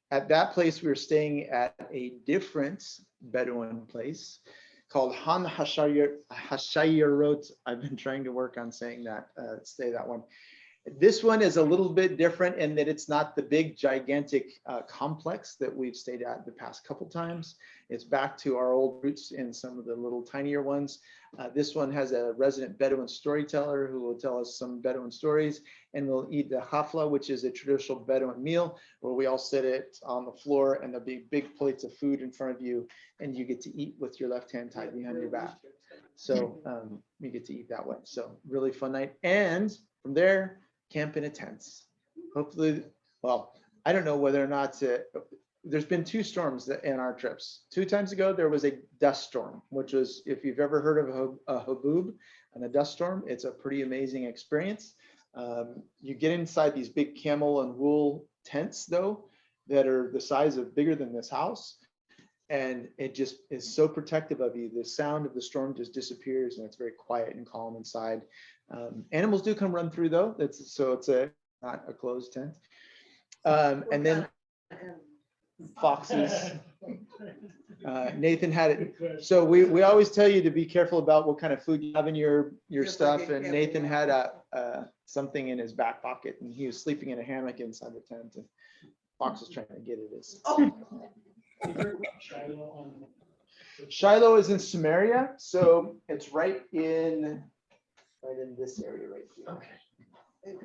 At that place, we were staying at a different Bedouin place called Han Hashayarot. I've been trying to work on saying that, say that one. This one is a little bit different in that it's not the big, gigantic complex that we've stayed at the past couple times. It's back to our old roots in some of the little tinier ones. This one has a resident Bedouin storyteller who will tell us some Bedouin stories, and we'll eat the hafla, which is a traditional Bedouin meal where we all sit it on the floor and there'll be big plates of food in front of you and you get to eat with your left hand tied behind your back. So you get to eat that way. So really fun night. And from there, camp in a tent. Hopefully, well, I don't know whether or not there's been 2 storms in our trips. 2 times ago, there was a dust storm, which was, if you've ever heard of a haboob and a dust storm, it's a pretty amazing experience. You get inside these big camel and wool tents though, that are the size of bigger than this house. And it just is so protective of you. The sound of the storm just disappears and it's very quiet and calm inside. Animals do come run through though. It's not a closed tent. And then foxes. Nathan had it. So we always tell you to be careful about what kind of food you have in your stuff. And Nathan had something in his back pocket and he was sleeping in a hammock inside the tent. And fox was trying to get at us. Shiloh is in Samaria, so it's right in this area right here. Okay. Can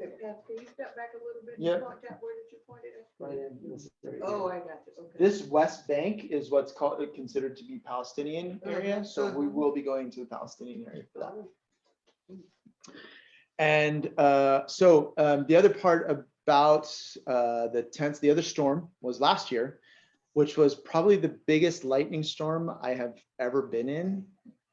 you step back a little bit? Yeah. Where did you point it at? Right in this area. Oh, I got you. Okay. This West Bank is what's considered to be Palestinian area, so we will be going to the Palestinian area for that. And the other part about the tents, the other storm was last year, which was probably the biggest lightning storm I have ever been in.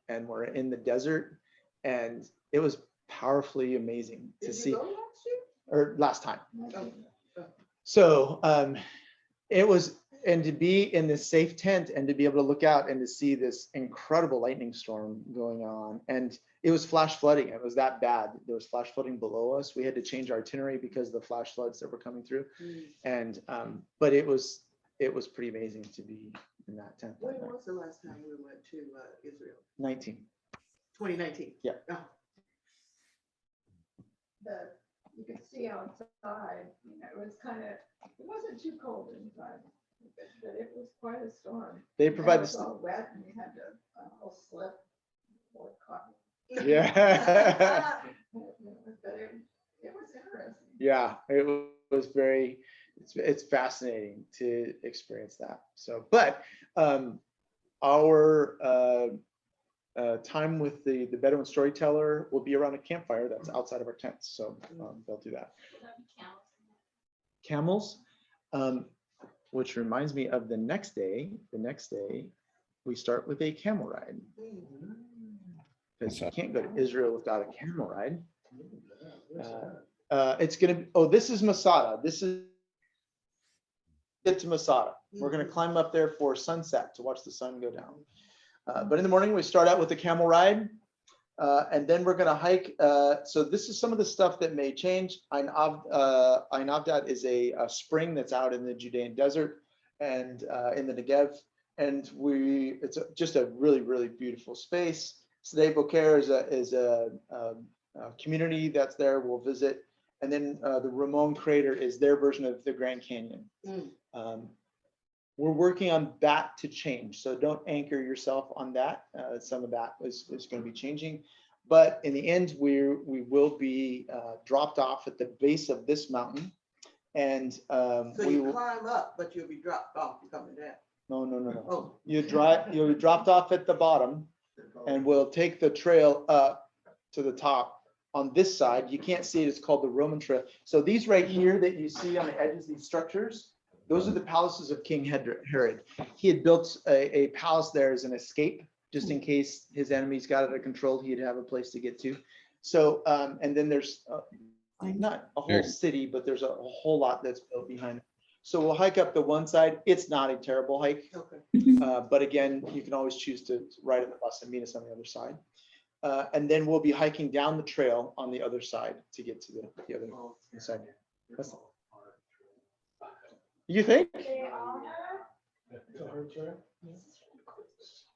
And we're in the desert and it was powerfully amazing to see. Did you go last year? Or last time. Oh. So it was and to be in this safe tent and to be able to look out and to see this incredible lightning storm going on. And it was flash flooding. It was that bad. There was flash flooding below us. We had to change our itinerary because of the flash floods that were coming through. And but it was pretty amazing to be in that tent. When was the last time we went to Israel? 19. 2019. Yeah. Oh. You could see outside, you know, it was kind of, it wasn't too cold inside, but it was quite a storm. They And provide it was this. all wet and you had to all slip or cotton. Yeah. But it was interesting. Yeah, it was very, it's fascinating to experience that. So, but our time with the Bedouin storyteller will be around a campfire that's outside of our tents. So they'll do that. Camels, which reminds me of the next day. The next day, we start with a camel ride. Because you can't go to Israel without a camel ride. It's going to, oh, this is Masada. This is, get to Masada. We're going to climb up there for sunset to watch the sun go down. But in the morning, we start out with the camel ride. And then we're going to hike. So this is some of the stuff that may change. Ein Avdat is a spring that's out in the Judean desert and in the Negev. And it's just a really, really beautiful space. Sde Boker is a community that's there. We'll visit. And then the Ramon Crater is their version of the Grand Canyon. We're working on that to change. So don't anchor yourself on that. Some of that is going to be changing. But in the end, we will be dropped off at the base of this mountain. And So you climb up, but you'll be dropped off coming down. No. Oh. You'll be dropped off at the bottom, and we'll take the trail up to the top. On this side, you can't see it. It's called the Roman Trail. So these right here that you see on the edges, these structures, those are the palaces of King Herod. He had built a palace there as an escape, just in case his enemies got out of control, he'd have a place to get to. So, and then there's not a whole city, but there's a whole lot that's built behind it. So we'll hike up the one side. It's not a terrible hike. Okay. But again, you can always choose to ride on the bus and meet us on the other side. And then we'll be hiking down the trail on the other side to get to the other side. You think? They are. It's a hard trail.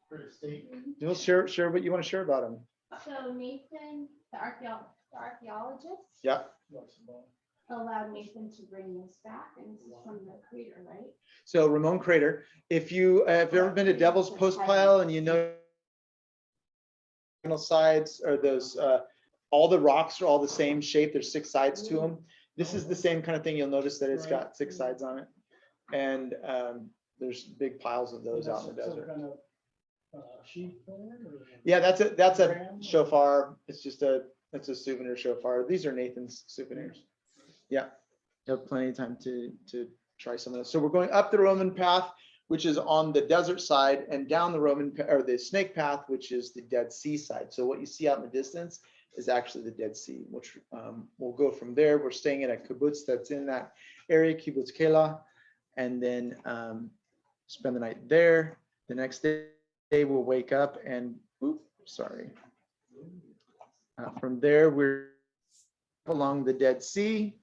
Pretty steep. You'll share what you want to share about him. So Nathan, the archaeologist. Yeah. Allowed Nathan to bring this back, and this is from the crater, right? So Ramon Crater. If you have ever been to Devil's Postpile and you know sides or those, all the rocks are all the same shape. There's 6 sides to them. This is the same kind of thing. You'll notice that it's got 6 sides on it, and there's big piles of those out in the desert. Kind of, sheep horn or? Yeah, that's a shofar. It's a souvenir shofar. These are Nathan's souvenirs. Yeah, you have plenty of time to try some of those. So we're going up the Roman path, which is on the desert side, and down the Roman or the snake path, which is the Dead Sea side. So what you see out in the distance is actually the Dead Sea, which we'll go from there. We're staying in a kibbutz that's in that area, Kibbutz Kela, and then spend the night there. The next day we'll wake up and, from there we're along the Dead Sea.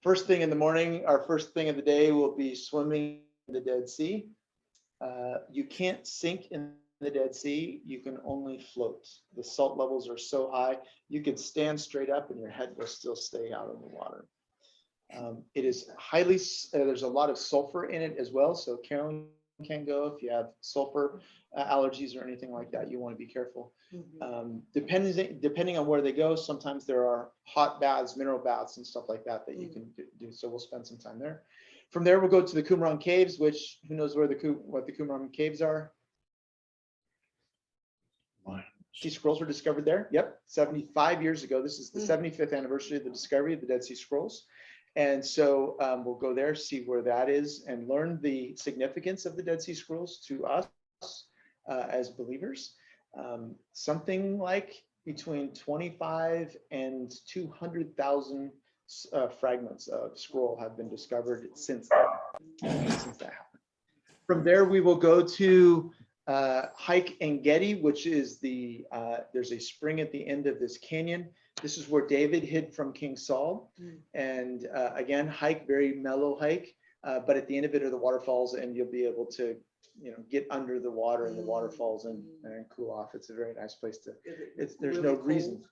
First thing in the morning, our first thing of the day will be swimming in the Dead Sea. You can't sink in the Dead Sea, you can only float. The salt levels are so high, you could stand straight up and your head will still stay out of the water. It is highly, there's a lot of sulfur in it as well, so Carolyn can go if you have sulfur allergies or anything like that. You want to be careful. Depending on where they go, sometimes there are hot baths, mineral baths, and stuff like that you can do. So we'll spend some time there. From there, we'll go to the Qumran Caves, which who knows what the Qumran Caves are? Sea Scrolls were discovered there. Yep, 75 years ago. This is the 75th anniversary of the discovery of the Dead Sea Scrolls. And so we'll go there, see where that is, and learn the significance of the Dead Sea Scrolls to us as believers. Something like between 25 and 200,000 fragments of scroll have been discovered since that happened. From there, we will go to hike En-Gedi, which is there's a spring at the end of this canyon. This is where David hid from King Saul. And again, hike, very mellow hike. But at the end of it are the waterfalls, and you'll be able to, get under the water and the waterfalls and cool off. It's a very nice place to. There's no reason.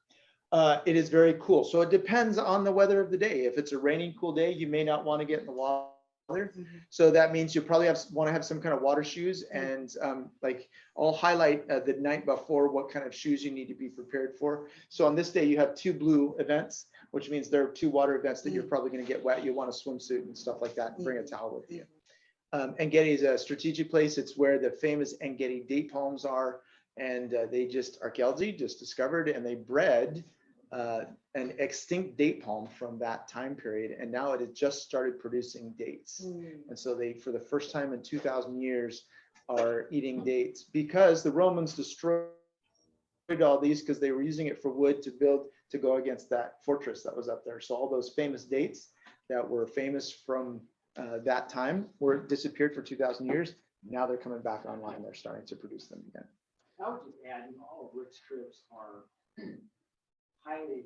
It is very cool. So it depends on the weather of the day. If it's a raining, cool day, you may not want to get in the water. So that means you probably want to have some kind of water shoes. And like I'll highlight the night before what kind of shoes you need to be prepared for. So on this day, you have 2 blue events, which means there are 2 water events that you're probably going to get wet. You want a swimsuit and stuff like that, and bring a towel with you. En-Gedi is a strategic place. It's where the famous En-Gedi date palms are. And archaeology just discovered, and they bred an extinct date palm from that time period, and now it has just started producing dates. And so they, for the first time in 2,000 years, are eating dates, because the Romans destroyed all these because they were using it for wood to go against that fortress that was up there. So all those famous dates that were famous from that time were disappeared for 2,000 years. Now they're coming back online. They're starting to produce them again. I would just add, all of Rick's trips are highly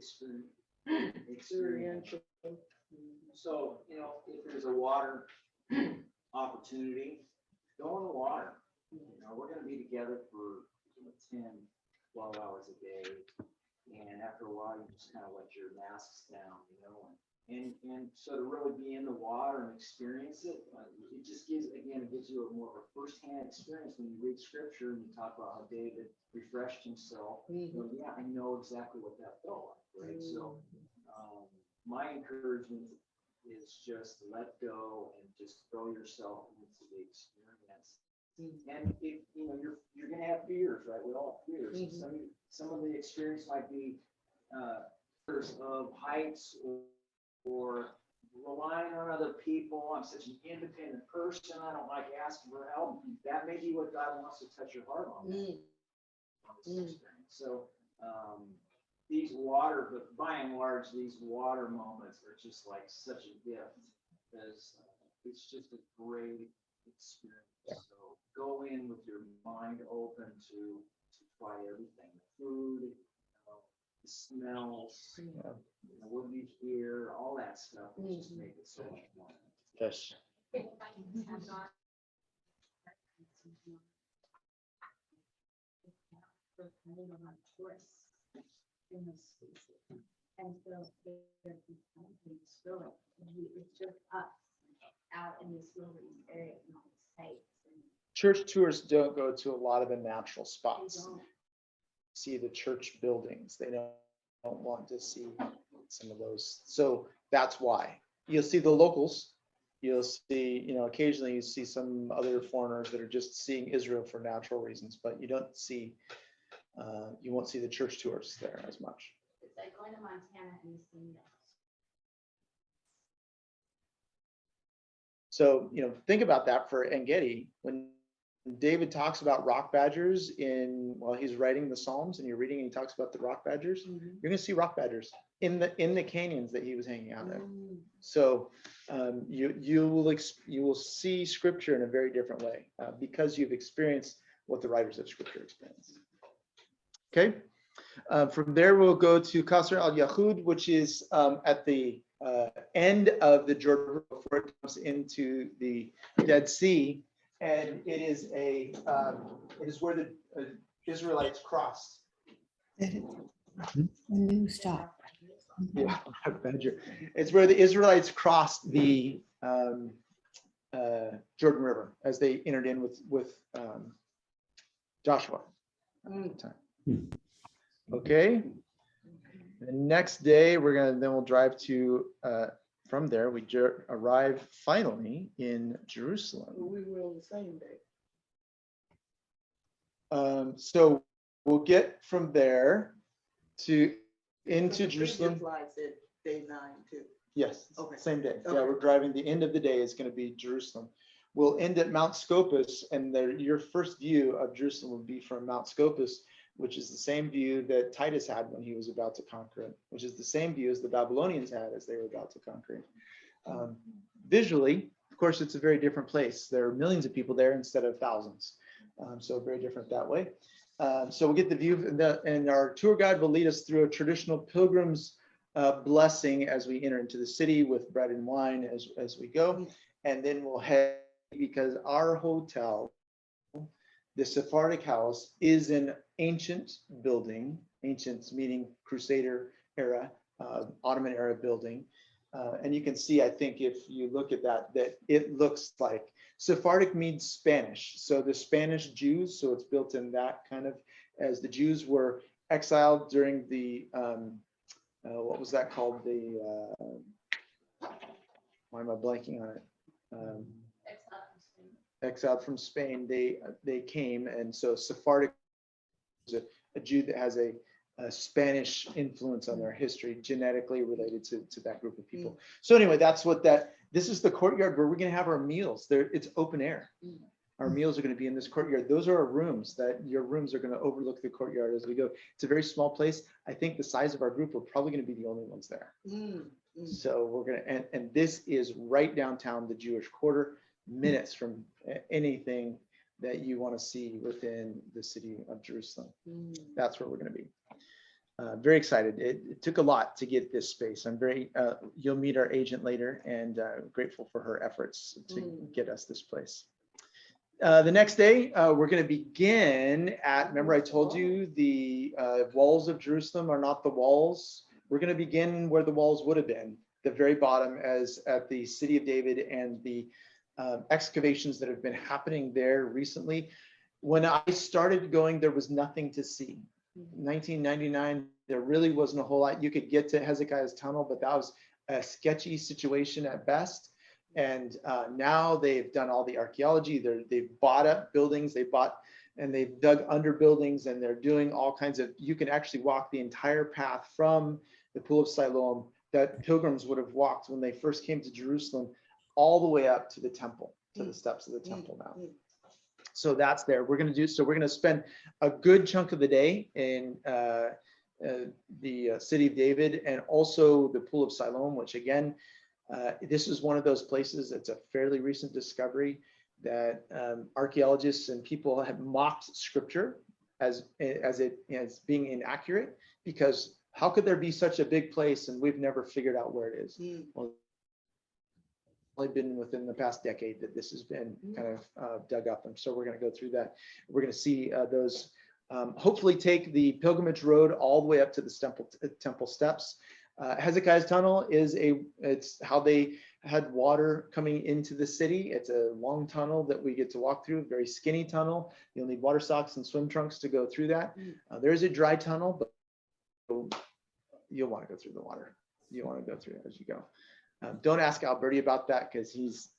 experiential. So, if there's a water opportunity, go in the water. We're going to be together for 10, 12 hours a day. And after a while, you just kind of let your masks down, and so to really be in the water and experience it, it just gives you a more of a firsthand experience when you read scripture and you talk about how David refreshed himself. Yeah, I know exactly what that felt like, right? So my encouragement is just let go and just throw yourself into the experience. And if you're gonna have fears, right? We all have fears. Some of the experience might be fears of heights or relying on other people. I'm such an independent person. I don't like asking for help. That may be what God wants to touch your heart on. This experience. So but by and large, these water moments are just like such a gift, because it's just a great experience. So go in with your mind open to try everything, the food, the smells, what we hear, all that stuff. Just make it so much fun. Yes. Tourists in those spaces, and so they're it's just us out in this little area and all the sites. Church tours don't go to a lot of the natural spots. See the church buildings. They don't want to see some of those. So that's why. You'll see the locals. You'll see, occasionally you see some other foreigners that are just seeing Israel for natural reasons, but you don't see, you won't see the church tours there as much. It's like going to Montana and seeing that. So, think about that for En-Gedi. When David talks about rock badgers while he's writing the Psalms, and you're reading and he talks about the rock badgers, you're going to see rock badgers in the canyons that he was hanging out in. So you will see scripture in a very different way because you've experienced what the writers of scripture experienced. Okay. From there, we'll go to Qasr al-Yahud, which is at the end of the Jordan before it comes into the Dead Sea. And it is where the Israelites crossed. Stop. Yeah, badger. It's where the Israelites crossed the Jordan River as they entered in with Joshua at the time. Okay. The next day we'll drive to. From there, we arrive finally in Jerusalem. We will the same day. So we'll get from there into Jerusalem. Said day 9 too. Yes, Okay. same day. Okay. Yeah, we're driving. The end of the day is going to be Jerusalem. We'll end at Mount Scopus, and your first view of Jerusalem will be from Mount Scopus, which is the same view that Titus had when he was about to conquer it, which is the same view as the Babylonians had as they were about to conquer it. Visually, of course, it's a very different place. There are millions of people there instead of thousands. So very different that way. So we'll get the view, and our tour guide will lead us through a traditional pilgrim's blessing as we enter into the city with bread and wine as we go. And then we'll head, because our hotel, the Sephardic house, is an ancient building, ancient meaning Crusader era, Ottoman era building. And you can see, I think, if you look at that, that it looks like Sephardic means Spanish. So the Spanish Jews, so it's built in that kind of, as the Jews were exiled during the, what was that called? The, why am I blanking on it? Exiled from Spain, they came, and so Sephardic is a Jew that has a Spanish influence on their history, genetically related to that group of people. So anyway, that's what this is the courtyard where we're going to have our meals. There, it's open air. Our meals are going to be in this courtyard. Those are our rooms. Your rooms are going to overlook the courtyard as we go. It's a very small place. I think the size of our group, we're probably going to be the only ones there. So we're going to, and this is right downtown, the Jewish quarter, minutes from anything that you want to see within the city of Jerusalem. That's where we're going to be. Very excited. It took a lot to get this space. I'm very, you'll meet our agent later, and grateful for her efforts to get us this place. The next day, we're going to begin at, remember I told you the walls of Jerusalem are not the walls. We're going to begin where the walls would have been, the very bottom, as at the city of David and the excavations that have been happening there recently. When I started going, there was nothing to see. 1999, there really wasn't a whole lot. You could get to Hezekiah's tunnel, but that was a sketchy situation at best. And now they've done all the archaeology. They've bought up buildings, and they've dug under buildings, and they're doing all kinds of, you can actually walk the entire path from the Pool of Siloam that pilgrims would have walked when they first came to Jerusalem, all the way up to the temple, to the steps of the temple now. So that's there. We're going to spend a good chunk of the day in the city of David, and also the Pool of Siloam, which again, this is one of those places. It's a fairly recent discovery that archaeologists and people have mocked scripture as being inaccurate, because how could there be such a big place and we've never figured out where it is? Well, only been within the past decade that this has been kind of dug up, and so we're going to go through that. We're going to see those, hopefully take the pilgrimage road all the way up to the temple steps. Hezekiah's tunnel it's how they had water coming into the city. It's a long tunnel that we get to walk through, very skinny tunnel. You'll need water socks and swim trunks to go through that. There is a dry tunnel, but you'll want to go through the water. You want to go through it as you go. Don't ask Alberti about that, because he's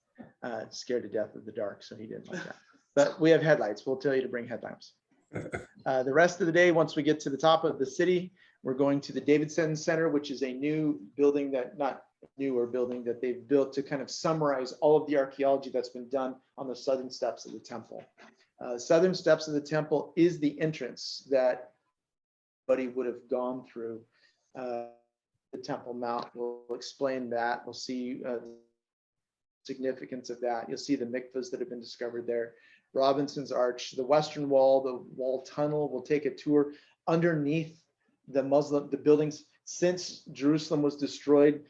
scared to death of the dark, so he didn't like that. But we have headlights. We'll tell you to bring headlamps. The rest of the day, once we get to the top of the city, we're going to the Davidson Center, which is a new building that they've built to kind of summarize all of the archaeology that's been done on the southern steps of the temple. Southern steps of the temple is the entrance that Buddy would have gone through. The Temple Mount, we'll explain that. We'll see significance of that. You'll see the mikvahs that have been discovered there. Robinson's Arch, the Western Wall, the Wall Tunnel. We'll take a tour underneath the buildings since Jerusalem was destroyed.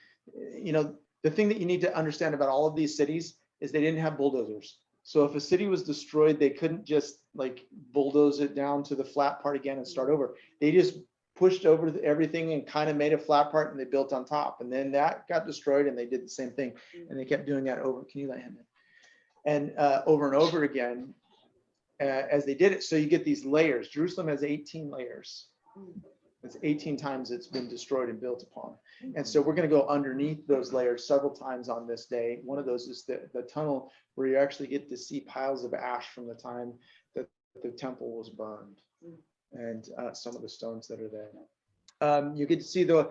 You know, the thing that you need to understand about all of these cities is they didn't have bulldozers. So if a city was destroyed, they couldn't just like bulldoze it down to the flat part again and start over. They just pushed over everything and kind of made a flat part, and they built on top, and then that got destroyed, and they did the same thing, and they kept doing that over. Can you let him in? And over and over again as they did it. So you get these layers. Jerusalem has 18 layers. It's 18 times it's been destroyed and built upon. And so we're going to go underneath those layers several times on this day. One of those is the tunnel where you actually get to see piles of ash from the time that the temple was burned, and some of the stones that are there. You get to see the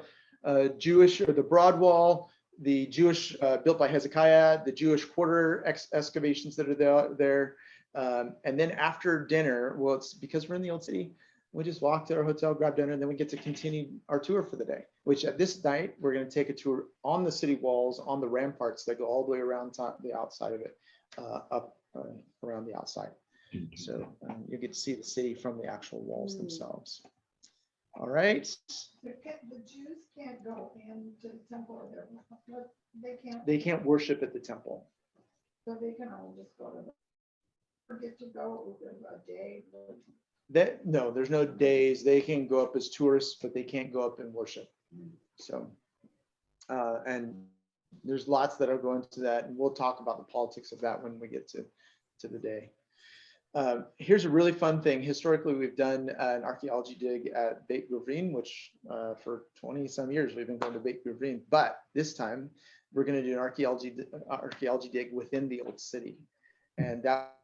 Jewish, or the broad wall, the Jewish built by Hezekiah, the Jewish quarter excavations that are there. And then after dinner, well, it's because we're in the old city, we just walk to our hotel, grab dinner, and then we get to continue our tour for the day. which at this night, we're going to take a tour on the city walls, on the ramparts that go all the way around the outside of it, up around the outside. So you get to see the city from the actual walls themselves. All right. The Jews can't go into the temple or They can't worship at the temple. so they can all just go to get to go within a day. No, there's no days. They can go up as tourists, but they can't go up and worship. So, and there's lots that are going to that, and we'll talk about the politics of that when we get to the day. Here's a really fun thing. Historically, we've done an archaeology dig at Beit Guvrin, which for 20 some years we've been going to Beit Guvrin, but this time we're going to do an archaeology dig within the old city, and that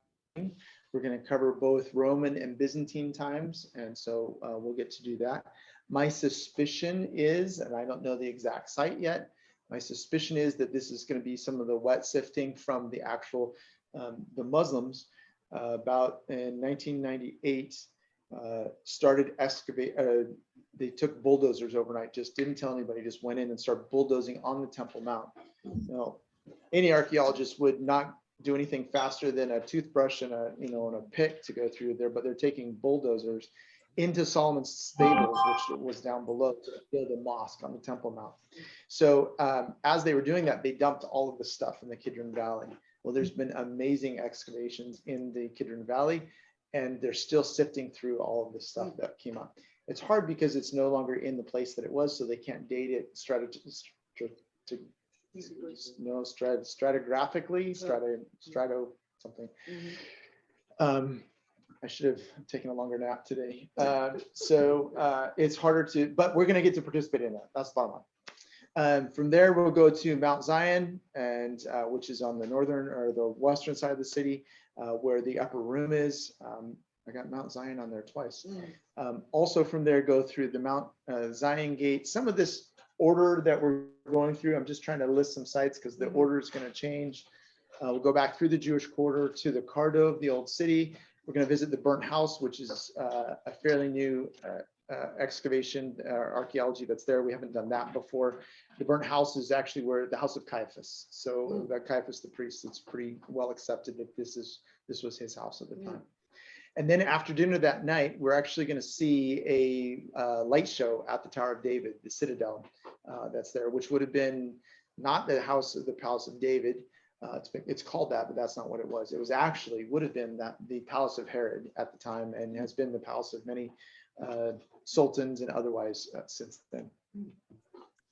we're going to cover both Roman and Byzantine times, and so we'll get to do that. My suspicion is, and I don't know the exact site yet, my suspicion is that this is going to be some of the wet sifting from the actual the Muslims. About in 1998, started excavate. They took bulldozers overnight, just didn't tell anybody, just went in and started bulldozing on the Temple Mount. Now, any archaeologist would not do anything faster than a toothbrush and and a pick to go through there, but they're taking bulldozers into Solomon's stables, which was down below, to build a mosque on the Temple Mount. So as they were doing that, they dumped all of the stuff in the Kidron Valley. Well, there's been amazing excavations in the Kidron Valley, and they're still sifting through all of the stuff that came up. It's hard because it's no longer in the place that it was, so they can't date it stratigraphically, strato something. I should have taken a longer nap today. So it's harder to, but we're going to get to participate in that. That's the bottom line. From there, we'll go to Mount Zion, and which is on the northern or the western side of the city, where the upper room is. I got Mount Zion on there twice. Also from there, go through the Mount Zion Gate. Some of this order that we're going through, I'm just trying to list some sites because the order is going to change. We'll go back through the Jewish quarter to the Cardo of the old city. We're going to visit the burnt house, which is a fairly new excavation archaeology that's there. We haven't done that before. The burnt house is actually where the house of Caiaphas. So that Caiaphas the priest, it's pretty well accepted that this was his house at the time. And then after dinner that night, we're actually going to see a light show at the Tower of David, the citadel that's there, which would have been not the palace of David. It's called that, but that's not what it was. It was actually would have been the palace of Herod at the time, and has been the palace of many sultans and otherwise since then.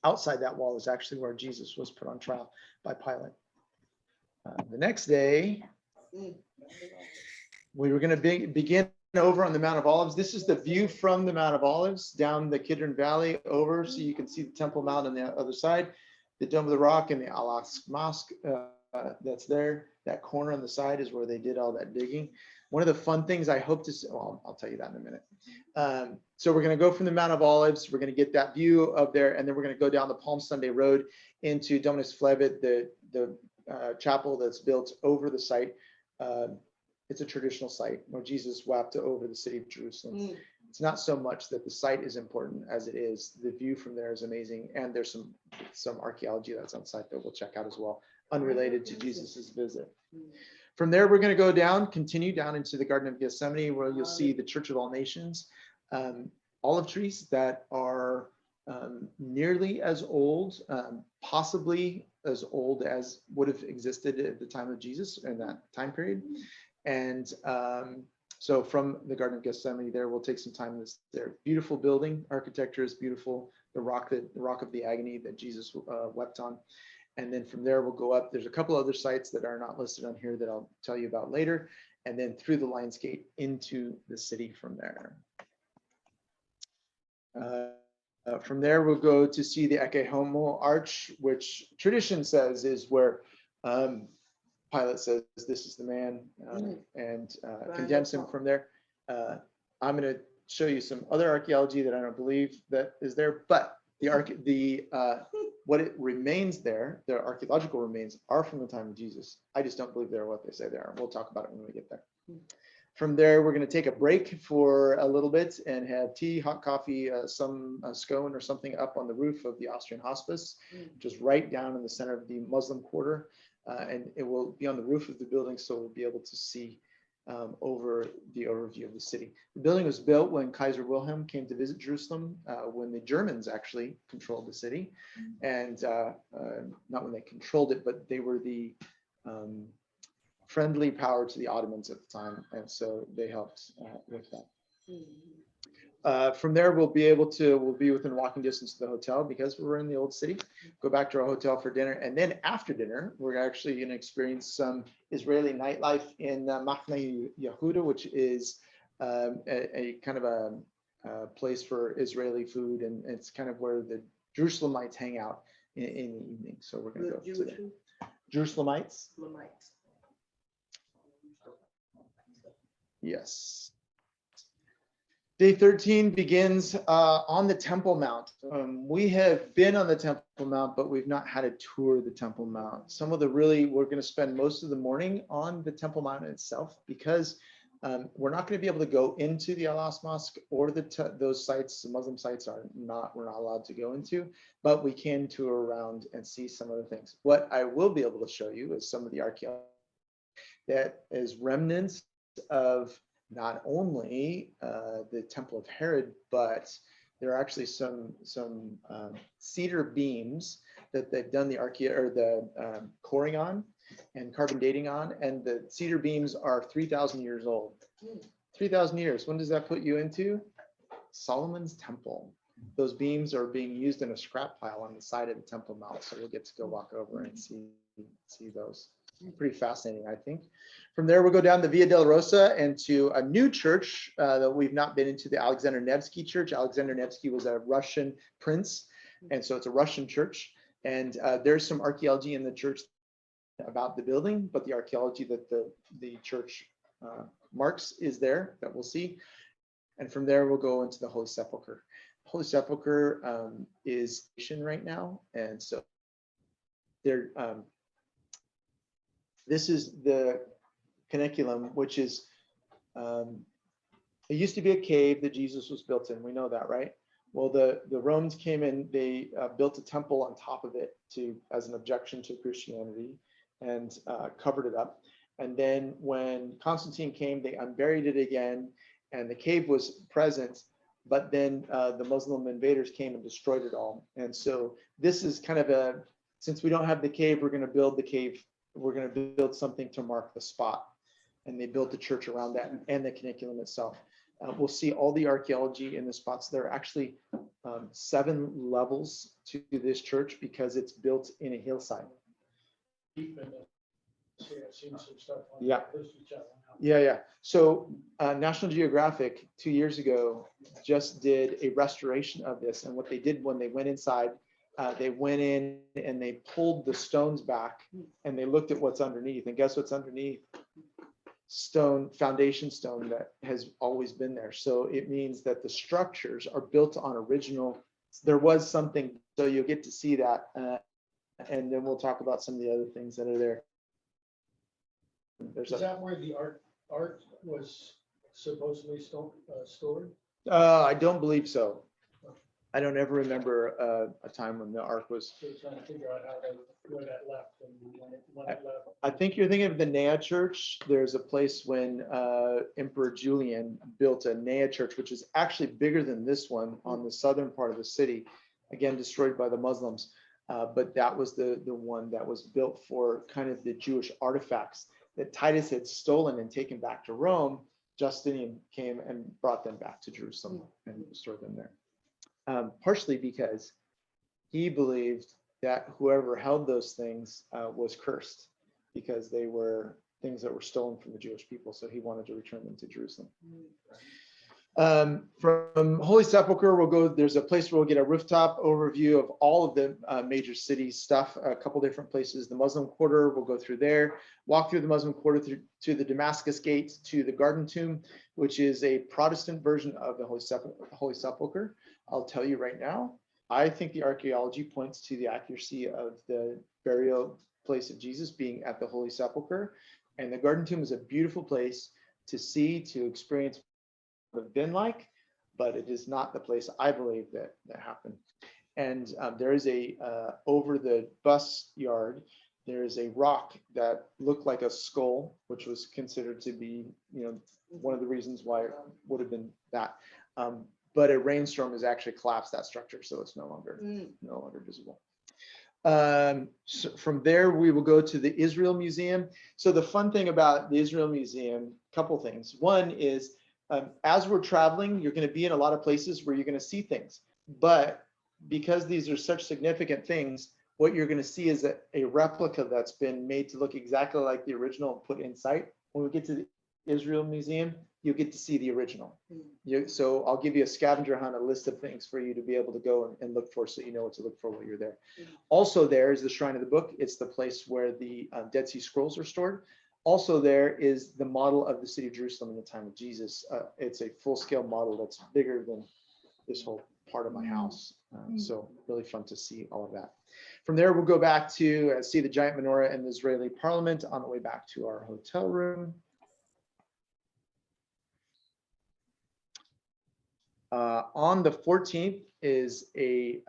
Outside that wall is actually where Jesus was put on trial by Pilate. The next day, we were going to begin over on the Mount of Olives. This is the view from the Mount of Olives down the Kidron Valley over, so you can see the Temple Mount on the other side, the Dome of the Rock, and the Al-Aqsa Mosque that's there. That corner on the side is where they did all that digging. One of the fun things I hope to see, well, I'll tell you that in a minute. So we're going to go from the Mount of Olives. We're going to get that view of there, and then we're going to go down the Palm Sunday Road into Dominus Flevit, the chapel that's built over the site. It's a traditional site where Jesus wept over the city of Jerusalem. It's not so much that the site is important as it is the view from there is amazing, and there's some archaeology that's on site that we'll check out as well, unrelated to Jesus's visit. From there, we're going to go down, continue down into the Garden of Gethsemane, where you'll see the Church of All Nations, olive trees that are nearly as old, possibly as old as would have existed at the time of Jesus in that time period. And so from the Garden of Gethsemane there, we'll take some time in this there. Beautiful building, architecture is beautiful. The rock of the agony that Jesus wept on. And then from there, we'll go up. There's a couple other sites that are not listed on here that I'll tell you about later. And then through the Lions Gate into the city from there. From there, we'll go to see the Ecce Homo Arch, which tradition says is where Pilate says, this is the man, and condemns him from there. I'm going to show you some other archaeology that I don't believe that is there, but what it remains there, the archaeological remains are from the time of Jesus. I just don't believe they're what they say they are. We'll talk about it when we get there. From there, we're going to take a break for a little bit and have tea, hot coffee, some scone or something up on the roof of the Austrian hospice, just right down in the center of the Muslim quarter. And it will be on the roof of the building, so we'll be able to see over the overview of the city. The building was built when Kaiser Wilhelm came to visit Jerusalem, when the Germans actually controlled the city. And not when they controlled it, but they were the friendly power to the Ottomans at the time, and so they helped with that. From there, we'll be within walking distance to the hotel because we're in the old city. Go back to our hotel for dinner, and then after dinner, we're actually going to experience some Israeli nightlife in Machne Yehuda, which is a kind of a place for Israeli food, and it's kind of where the Jerusalemites hang out in the evening. So we're going to go to the Jerusalemites. Yes. Day 13 begins on the Temple Mount. We have been on the Temple Mount, but we've not had a tour of the Temple Mount. We're going to spend most of the morning on the Temple Mount itself because we're not going to be able to go into the Al-Aqsa Mosque or those sites. The Muslim sites we're not allowed to go into, but we can tour around and see some other things. What I will be able to show you is some of the archaeology that is remnants of not only the Temple of Herod, but there are actually some cedar beams that they've done the coring on and carbon dating on, and the cedar beams are 3,000 years old. 3,000 years. When does that put you into? Solomon's Temple. Those beams are being used in a scrap pile on the side of the Temple Mount, so we'll get to go walk over and see those. Pretty fascinating, I think. From there, we'll go down the Via Dolorosa and to a new church that we've not been into, the Alexander Nevsky Church. Alexander Nevsky was a Russian prince, and so it's a Russian church. And there's some archaeology in the church about the building, but the archaeology that the church marks is there that we'll see. And from there, we'll go into the Holy Sepulchre. Holy Sepulchre is right now, and so there. This is the caniculum, which is, it used to be a cave that Jesus was built in. We know that, right? Well, the Romans came in, they built a temple on top of it as an objection to Christianity and covered it up. And then when Constantine came, they unburied it again, and the cave was present, but then the Muslim invaders came and destroyed it all. And so this is kind of since we don't have the cave, we're going to build the cave. We're going to build something to mark the spot. And they built the church around that and the caniculum itself. We'll see all the archaeology in the spots. There are actually 7 levels to this church because it's built in a hillside. Yeah. Yeah. So National Geographic 2 years ago just did a restoration of this. And what they did when they went inside, they went in and they pulled the stones back and they looked at what's underneath. And guess what's underneath? Foundation stone that has always been there. So it means that the structures are built on original. There was something, so you'll get to see that. And then we'll talk about some of the other things that are there. Is that where the art was supposedly stored? I don't believe so. I don't ever remember a time when the ark was. So trying to figure out where that left and when it left. I think you're thinking of the Nea Church. There's a place when Emperor Julian built a Nea Church, which is actually bigger than this one on the southern part of the city, again destroyed by the Muslims. But that was the one that was built for kind of the Jewish artifacts that Titus had stolen and taken back to Rome. Justinian came and brought them back to Jerusalem and stored them there. Partially because he believed that whoever held those things was cursed because they were things that were stolen from the Jewish people. So he wanted to return them to Jerusalem. From Holy Sepulchre, there's a place where we'll get a rooftop overview of all of the major city stuff, a couple different places. The Muslim Quarter, we'll go through there, walk through the Muslim Quarter to the Damascus Gate, to the Garden Tomb, which is a Protestant version of the Holy Sepulchre. I'll tell you right now, I think the archaeology points to the accuracy of the burial place of Jesus being at the Holy Sepulchre. And the Garden Tomb is a beautiful place. to see, to experience what it's been like, but it is not the place I believe that happened. And there is a, over the bus yard, there is a rock that looked like a skull, which was considered to be, one of the reasons why it would have been that. But a rainstorm has actually collapsed that structure, so it's no longer visible. So from there, we will go to the Israel Museum. So the fun thing about the Israel Museum, couple things. One is, as we're traveling, you're going to be in a lot of places where you're going to see things. But because these are such significant things, what you're going to see is a replica that's been made to look exactly like the original and put in sight. When we get to the Israel Museum, you'll get to see the original. So I'll give you a scavenger hunt, a list of things for you to be able to go and look for, so you know what to look for while you're there. Also there is the Shrine of the Book. It's the place where the Dead Sea Scrolls are stored. Also there is the model of the city of Jerusalem in the time of Jesus. It's a full-scale model that's bigger than this whole part of my house. So really fun to see all of that. From there, we'll go back to see the giant menorah and the Israeli parliament on the way back to our hotel room. On the 14th is a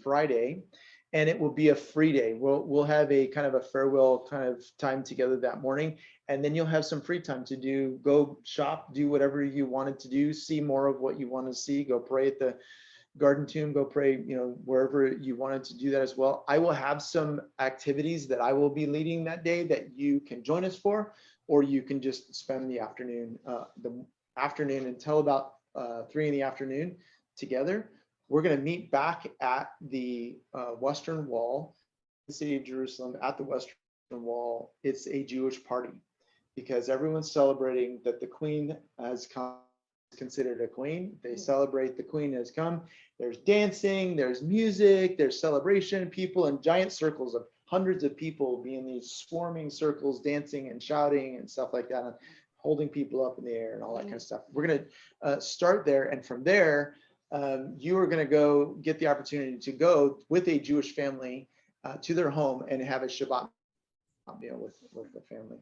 Friday, and it will be a free day. We'll have a kind of a farewell kind of time together that morning, and then you'll have some free time to go shop, do whatever you wanted to do, see more of what you want to see, go pray at the Garden Tomb, go pray, wherever you wanted to do that as well. I will have some activities that I will be leading that day that you can join us for, or you can just spend the afternoon until about 3 in the afternoon together. We're going to meet back at the Western Wall, the city of Jerusalem, at the Western Wall. It's a Jewish party because everyone's celebrating that the queen has come, considered a queen. They celebrate the queen has come. There's dancing, there's music, there's celebration, people in giant circles of hundreds of people be in these swarming circles, dancing and shouting and stuff like that, and holding people up in the air and all that kind of stuff. We're going to start there, and from there, you are going to go get the opportunity to go with a Jewish family to their home and have a Shabbat meal with the family.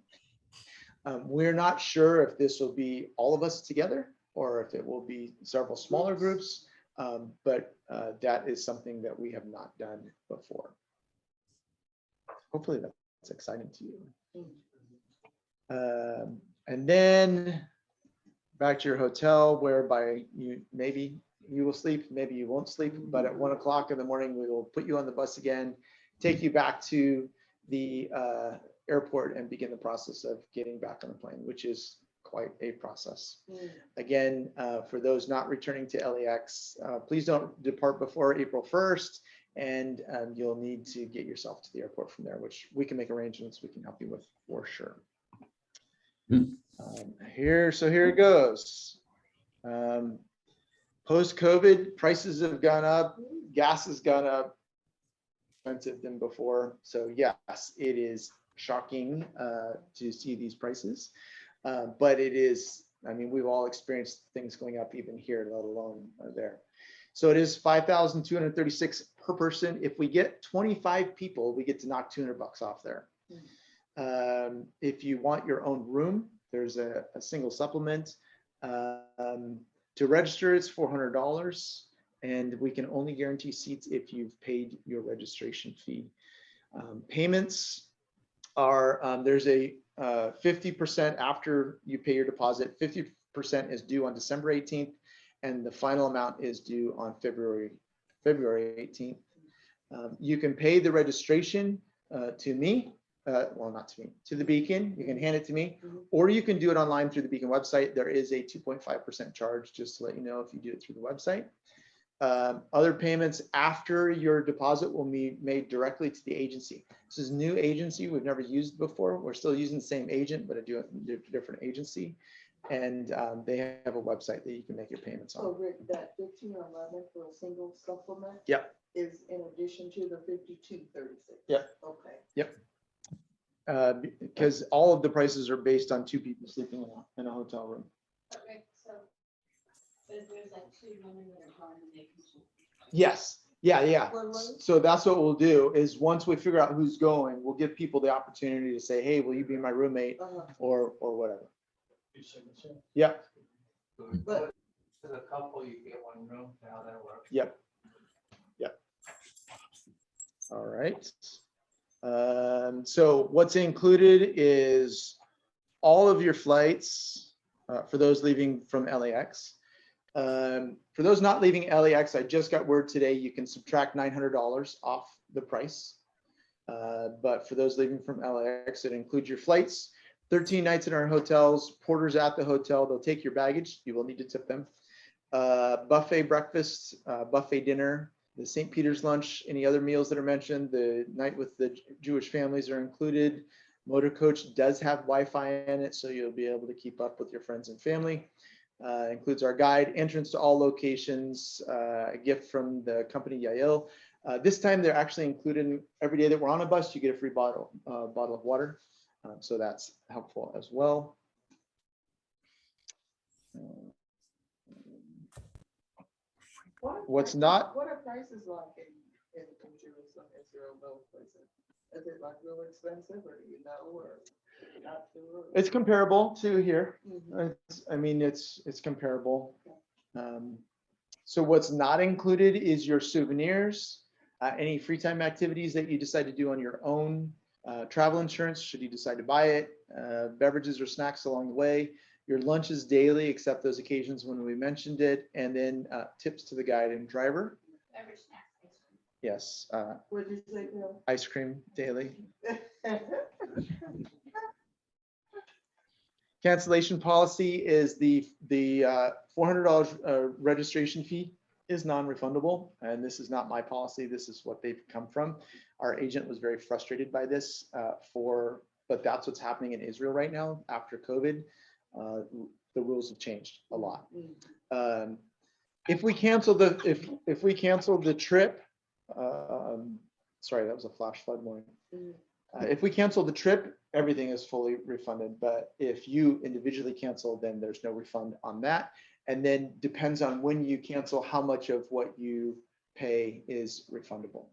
We're not sure if this will be all of us together or if it will be several smaller groups, but that is something that we have not done before. Hopefully that's exciting to you. And then back to your hotel, whereby maybe you will sleep, maybe you won't sleep, but at 1 o'clock in the morning, we will put you on the bus again, take you back to the airport and begin the process of getting back on the plane, which is quite a process. Again, for those not returning to LAX, please don't depart before April 1st, and you'll need to get yourself to the airport from there, which we can make arrangements, we can help you with for sure. Here it goes. Post-COVID, prices have gone up, gas has gone up, expensive than before. So yes, it is shocking to see these prices, but it is, I mean, we've all experienced things going up even here, let alone there. So it is $5,236 per person. If we get 25 people, we get to knock $200 off there. If you want your own room, there's a single supplement. To register, it's $400, and we can only guarantee seats if you've paid your registration fee. Payments are, there's a 50% after you pay your deposit, 50% is due on December 18th, and the final amount is due on February 18th. You can pay the registration to me. Well, not to me, to the Beacon. You can hand it to me, or you can do it online through the Beacon website. There is a 2.5% charge, just to let you know, if you do it through the website. Other payments after your deposit will be made directly to the agency. This is a new agency we've never used before. We're still using the same agent, but a different agency. And they have a website that you can make your payments on. So Rick, that 1511 for a single supplement? Yep. Is in addition to the 5236? Yep. Okay. Yep. Because all of the prices are based on 2 people sleeping in a hotel room. Okay, so if there's like 2 women that are gone and they can. Yes. Yeah. So that's what we'll do is once we figure out who's going, we'll give people the opportunity to say, hey, will you be my roommate or whatever. You said the same. Yeah, So if But- As a couple, you get one room, how that works. yep. Yep. All right. So what's included is all of your flights for those leaving from LAX. For those not leaving LAX, I just got word today, you can subtract $900 off the price. But for those leaving from LAX, it includes your flights, 13 nights in our hotels, porters at the hotel, they'll take your baggage, you will need to tip them. Buffet breakfast, buffet dinner, the St. Peter's lunch, any other meals that are mentioned, the night with the Jewish families are included. Motor coach does have Wi-Fi in it, so you'll be able to keep up with your friends and family. Includes our guide, entrance to all locations, a gift from the company Yael. This time they're actually included every day that we're on a bus, you get a free bottle of water. So that's helpful as well. What's not? What are prices like in Jerusalem, Israel, those places? Is it like real expensive or do you know, or not sure? It's comparable to here. Mhm. I mean, it's comparable. So what's not included is your souvenirs, any free time activities that you decide to do on your own, travel insurance, should you decide to buy it, beverages or snacks along the way, your lunches daily, except those occasions when we mentioned it, and then tips to the guide and driver. Beverage snacks, ice cream. Yes, What did you say, Bill? ice cream daily. Cancellation policy is the $400 registration fee is non-refundable, and this is not my policy. This is what they've come from. Our agent was very frustrated by this, but that's what's happening in Israel right now after COVID. The rules have changed a lot. If we cancel the trip, sorry, that was a flash flood warning. If we cancel the trip, everything is fully refunded. But if you individually cancel, then there's no refund on that. And then depends on when you cancel, how much of what you pay is refundable.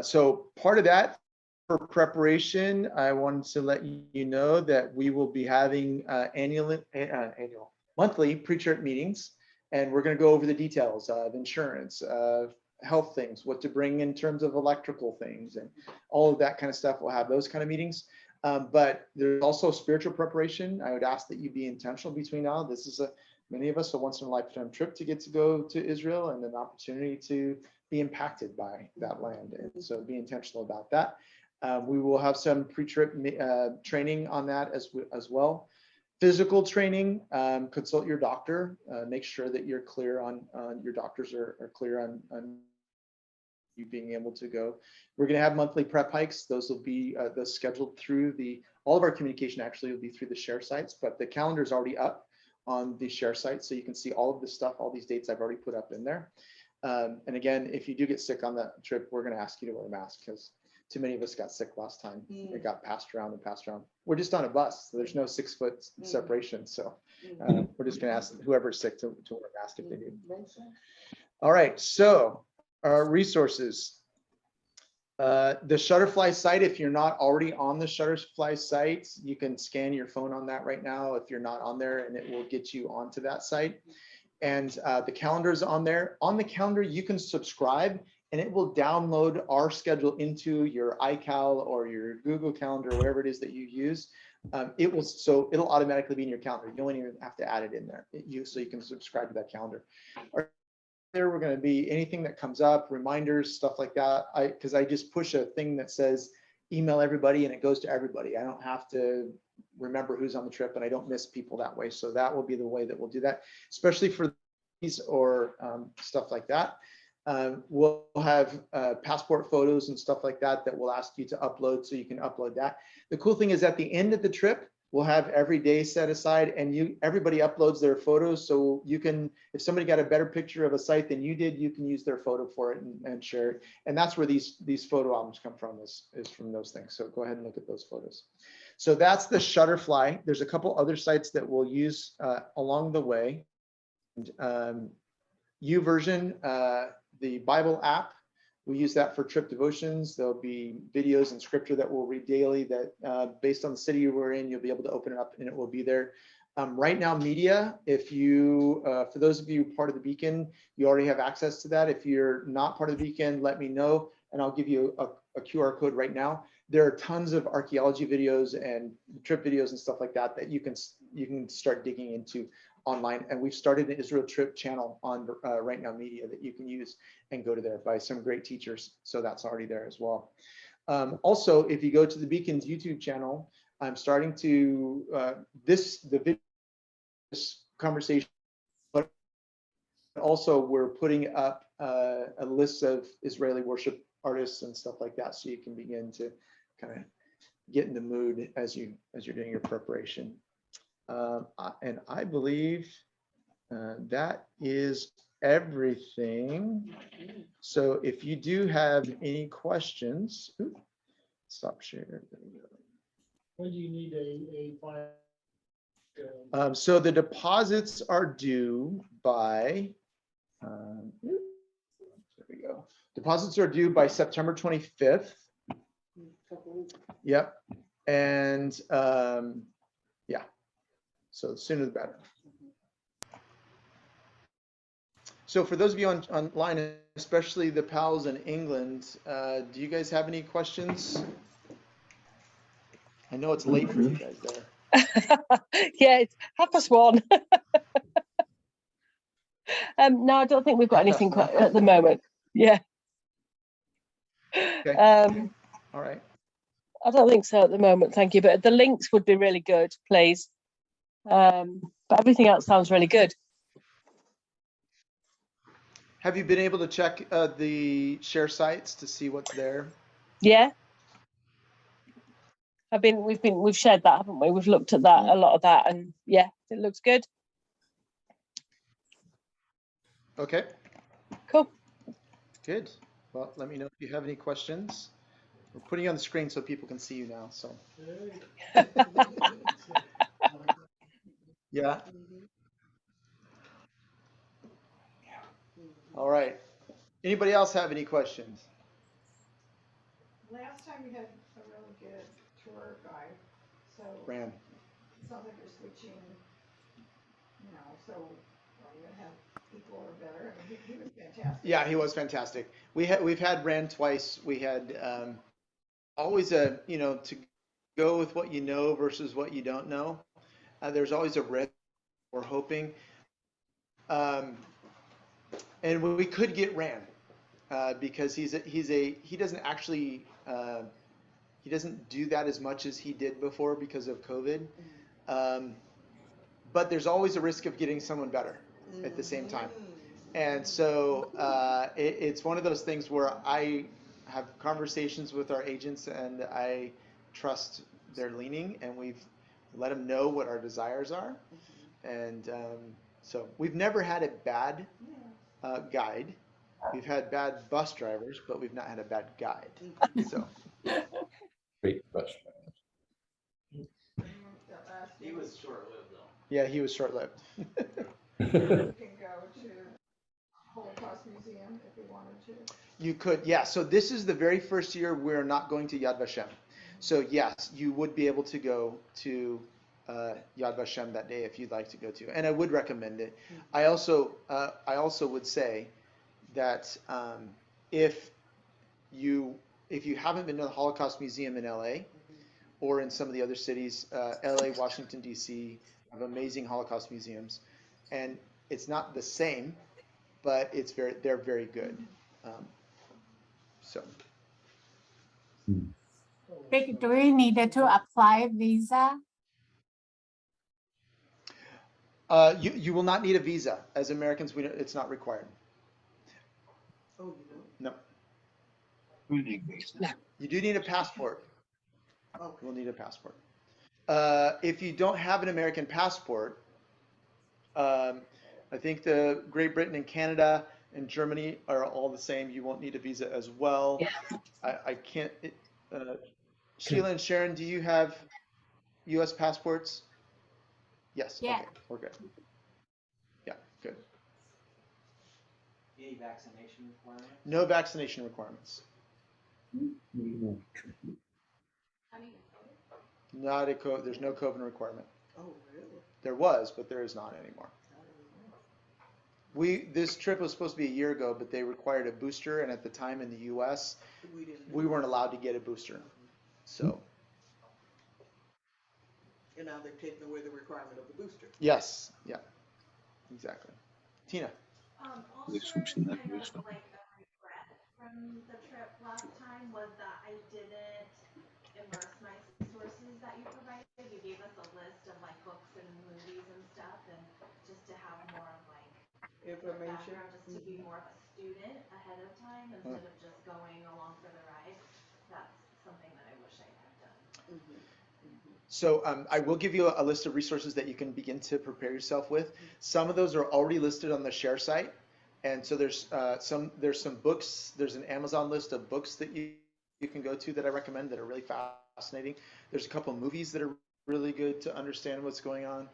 So part of that for preparation, I wanted to let you know that we will be having monthly pre-trip meetings, and we're going to go over the details of insurance, health things, what to bring in terms of electrical things, and all of that kind of stuff. We'll have those kind of meetings. But there's also spiritual preparation. I would ask that you be intentional between now. This is many of us a once in a lifetime trip to get to go to Israel and an opportunity to be impacted by that land. And so be intentional about that. We will have some pre-trip training on that as well. Physical training, consult your doctor, make sure that you're clear on your doctors are clear on you being able to go. We're going to have monthly prep hikes. Those will be scheduled through all of our communication actually will be through the share sites, but the calendar is already up on the share site. So you can see all of this stuff, all these dates I've already put up in there. And again, if you do get sick on that trip, we're going to ask you to wear a mask because too many of us got sick last time. It got passed around and passed around. We're just on a bus, so there's no 6 foot separation. So we're just going to ask whoever's sick to wear a mask if they do. All right, so resources. The Shutterfly site, if you're not already on the Shutterfly site, you can scan your phone on that right now if you're not on there, and it will get you onto that site. And the calendar is on there. On the calendar, you can subscribe and it will download our schedule into your iCal or your Google Calendar, whatever it is that you use. It'll automatically be in your calendar. You don't even have to add it in there. So you can subscribe to that calendar. There we're going to be anything that comes up, reminders, stuff like that. Because I just push a thing that says email everybody and it goes to everybody. I don't have to remember who's on the trip and I don't miss people that way. So that will be the way that we'll do that, especially for these or stuff like that. We'll have passport photos and stuff like that that we'll ask you to upload, so you can upload that. The cool thing is at the end of the trip, we'll have every day set aside and everybody uploads their photos. So you can, if somebody got a better picture of a site than you did, you can use their photo for it and share it. And that's where these photo albums come from, is from those things. So go ahead and look at those photos. So that's the Shutterfly. There's a couple other sites that we'll use along the way. YouVersion, the Bible app, We use that for trip devotions. There'll be videos and scripture that we'll read daily that based on the city we're in, you'll be able to open it up and it will be there. Right now, media, if you, for those of you part of the Beacon, you already have access to that. If you're not part of the Beacon, let me know and I'll give you a QR code right now. There are tons of archaeology videos and trip videos and stuff like that that you can start digging into online. And we've started an Israel Trip channel on Right Now Media that you can use and go to there by some great teachers. So that's already there as well. Also, if you go to the Beacon's YouTube channel, I'm starting to, this conversation, but also we're putting up a list of Israeli worship artists and stuff like that. So you can begin to kind of get in the mood as you're doing your preparation. And I believe that is everything. So if you do have any questions, stop share. There we go. When do you need a final? So the deposits are due by, there we go. Deposits are due by September 25th. Yep. And yeah, so the sooner the better. So for those of you online, especially the pals in England, do you guys have any questions? I know it's late for you guys there. Yeah, it's 1:30. No, I don't think we've got anything quite at the moment. Yeah. Okay. All right. I don't think so at the moment, thank you. But the links would be really good, please. But everything else sounds really good. Have you been able to check the share sites to see what's there? Yeah. We've shared that, haven't we? We've looked at that, a lot of that, and yeah, it looks good. Okay. Cool. Good. Well, let me know if you have any questions. We're putting you on the screen so people can see you now. So. Yeah. All right. Anybody else have any questions? Last time we had a really good tour guide, so Ram. it sounds like you're switching, so are we gonna have equal or better? I mean, he was fantastic. Yeah, he was fantastic. We've had Rand twice. We had always to go with what you know versus what you don't know. There's always a risk. We're hoping, and we could get Rand because he doesn't actually he doesn't do that as much as he did before because of COVID. But there's always a risk of getting someone better at the same time. And so it's one of those things where I have conversations with our agents and I trust their leaning, and we've let them know what our desires are. And so we've never had a bad guide. We've had bad bus drivers, but we've not had a bad guide. So. Great question. He was short-lived though. Yeah, he was short-lived. We can go to Holocaust Museum if we wanted to. You could, yeah. So this is the very first year we're not going to Yad Vashem. So yes, you would be able to go to Yad Vashem that day if you'd like to go to, and I would recommend it. I also would say that if you haven't been to the Holocaust Museum in LA or in some of the other cities, LA, Washington D.C. have amazing Holocaust museums, and it's not the same, but they're very good. So. Rick, do we need to apply visa? You will not need a visa. As Americans, it's not required. Oh, No. You do need a passport. Okay. We'll need a passport. If you don't have an American passport, I think the Great Britain and Canada and Germany are all the same. You won't need a visa as well. I can't. Sheila and Sharon, do you have U.S. passports? Yes. Yeah. Okay, we're good. Yeah, good. Any vaccination requirements? No vaccination requirements. I mean, Not a there's no COVID requirement. Oh, really? There was, but there is not anymore. This trip was supposed to be a year ago, but they required a booster, and at the time in the US, we weren't allowed to get a booster. So, And now they've taken away the requirement of the booster. yes, yeah, exactly. Tina. Also, kind of like a regret from the trip last time was that I didn't immerse my sources that you provided. You gave us a list of like books and movies and stuff, and just to have more of like Information. background, just to be more of a student ahead of time instead of just going along for the ride. That's something that I wish I had done. So I will give you a list of resources that you can begin to prepare yourself with. Some of those are already listed on the share site. And so there's some books, there's an Amazon list of books that you can go to that I recommend that are really fascinating. There's a couple of movies that are really good to understand what's going on.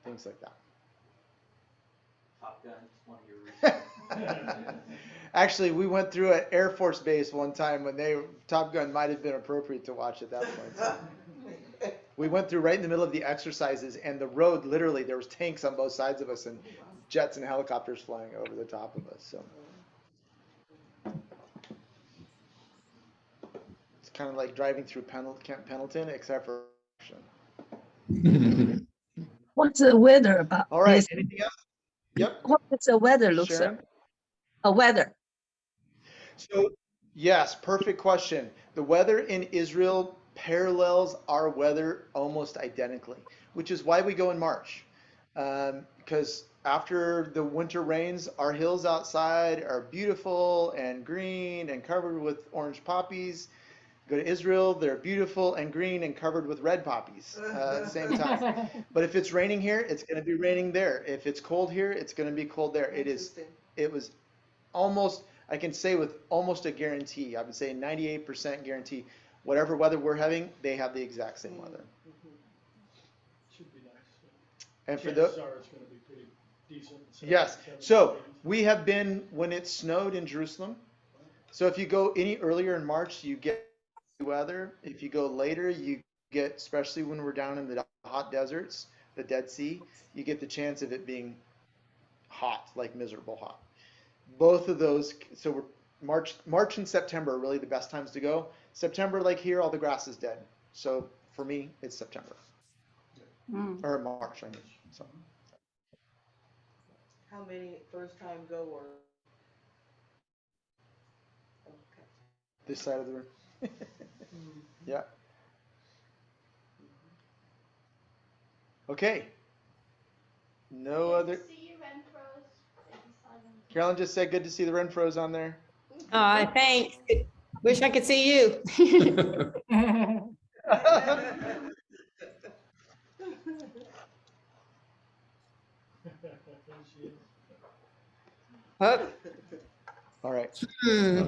Things like that. Top Gun, one of your reasons. Actually, we went through an Air Force base one time when Top Gun might have been appropriate to watch at that point. So. We went through right in the middle of the exercises, and the road, literally, there was tanks on both sides of us and jets and helicopters flying over the top of us. So it's kind of like driving through Camp Pendleton, except for What's the weather about? all right. Yes. Anything else? Yep. What does the weather look Sharon? like? A weather. So, yes, perfect question. The weather in Israel parallels our weather almost identically, which is why we go in March. Because after the winter rains, our hills outside are beautiful and green and covered with orange poppies. Go to Israel, they're beautiful and green and covered with red poppies at the same time. But if it's raining here, it's going to be raining there. If it's cold here, it's going to be cold there. It was almost, I can say with almost a guarantee, I would say 98% guarantee, whatever weather we're having, they have the exact same weather. Should be nice. And for Chances the are it's gonna be pretty decent. yes, so we have been when it snowed in Jerusalem. So if you go any earlier in March, you get weather. If you go later, you get, especially when we're down in the hot deserts, the Dead Sea, you get the chance of it being hot, like miserable hot. Both of those, so we're March and September are really the best times to go. September, like here, all the grass is dead. So for me, it's September or March. I mean, so. How many first time goers? Okay. This side of the room. Yeah. Okay. No other. see you, Renfros. I just saw them. Carolyn just said, good to see the Renfros on there. Thanks. Wish I could see you. Oh, All right. hmm.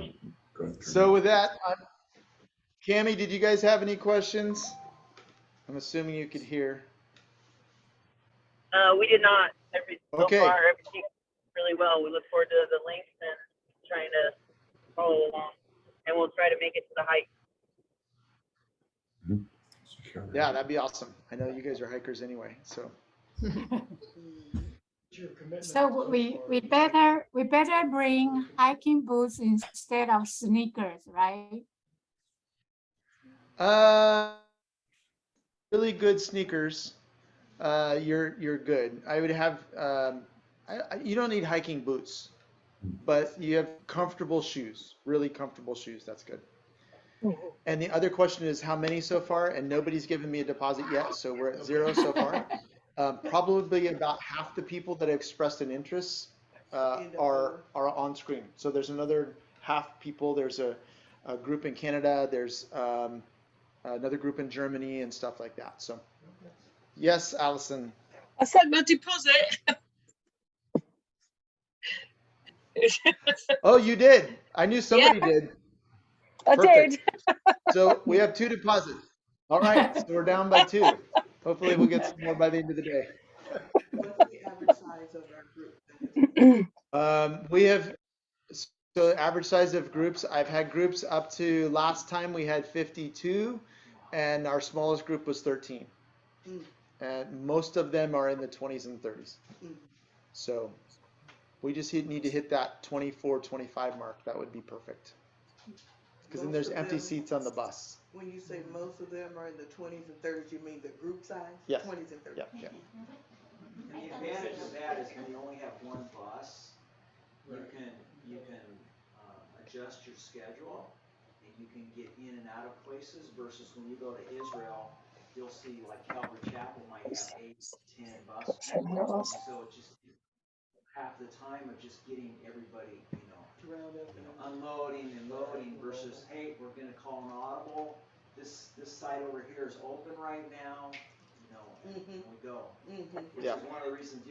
So with that, Cammie, did you guys have any questions? I'm assuming you could hear. We did not. Okay. So far, everything really well. We look forward to the links and trying to follow along. And we'll try to make it to the hike. Yeah, that'd be awesome. I know you guys are hikers anyway, so. So we better bring hiking boots instead of sneakers, right? Really good sneakers. You're good. I would have. You don't need hiking boots, but you have comfortable shoes. Really comfortable shoes. That's good. And the other question is how many so far? And nobody's given me a deposit yet, so we're at 0 so far. Probably about half the people that have expressed an interest are on screen. So there's another half people. There's a group in Canada. There's another group in Germany and stuff like that. So yes, Allison. I sent my deposit. Oh, you did. I knew somebody did. I Perfect. did. So we have 2 deposits. All right, so we're down by 2. Hopefully we'll get some more by the end of the day. What's the average size of our group? We have, so average size of groups, I've had groups up to, last time we had 52 and our smallest group was 13. Mm. And most of them are in the 20s and 30s. Mm. So we just need to hit that 24, 25 mark. That would be perfect. Because then Most there's of empty them- seats on the bus. When you say most of them are in the 20s and 30s, you mean the group size? Yes. 20s and 30s. Yeah, yeah. And the advantage of that is when you only have one bus, you Right. can adjust your schedule and you can get in and out of places versus when you go to Israel, you'll see like Calvary Chapel might have 8, 10 buses. So it's just half the time of just getting everybody, Round up unloading and loading versus, hey, we're gonna call an audible. This site over here is open right now, and we go. Which Yeah. is one of the reasons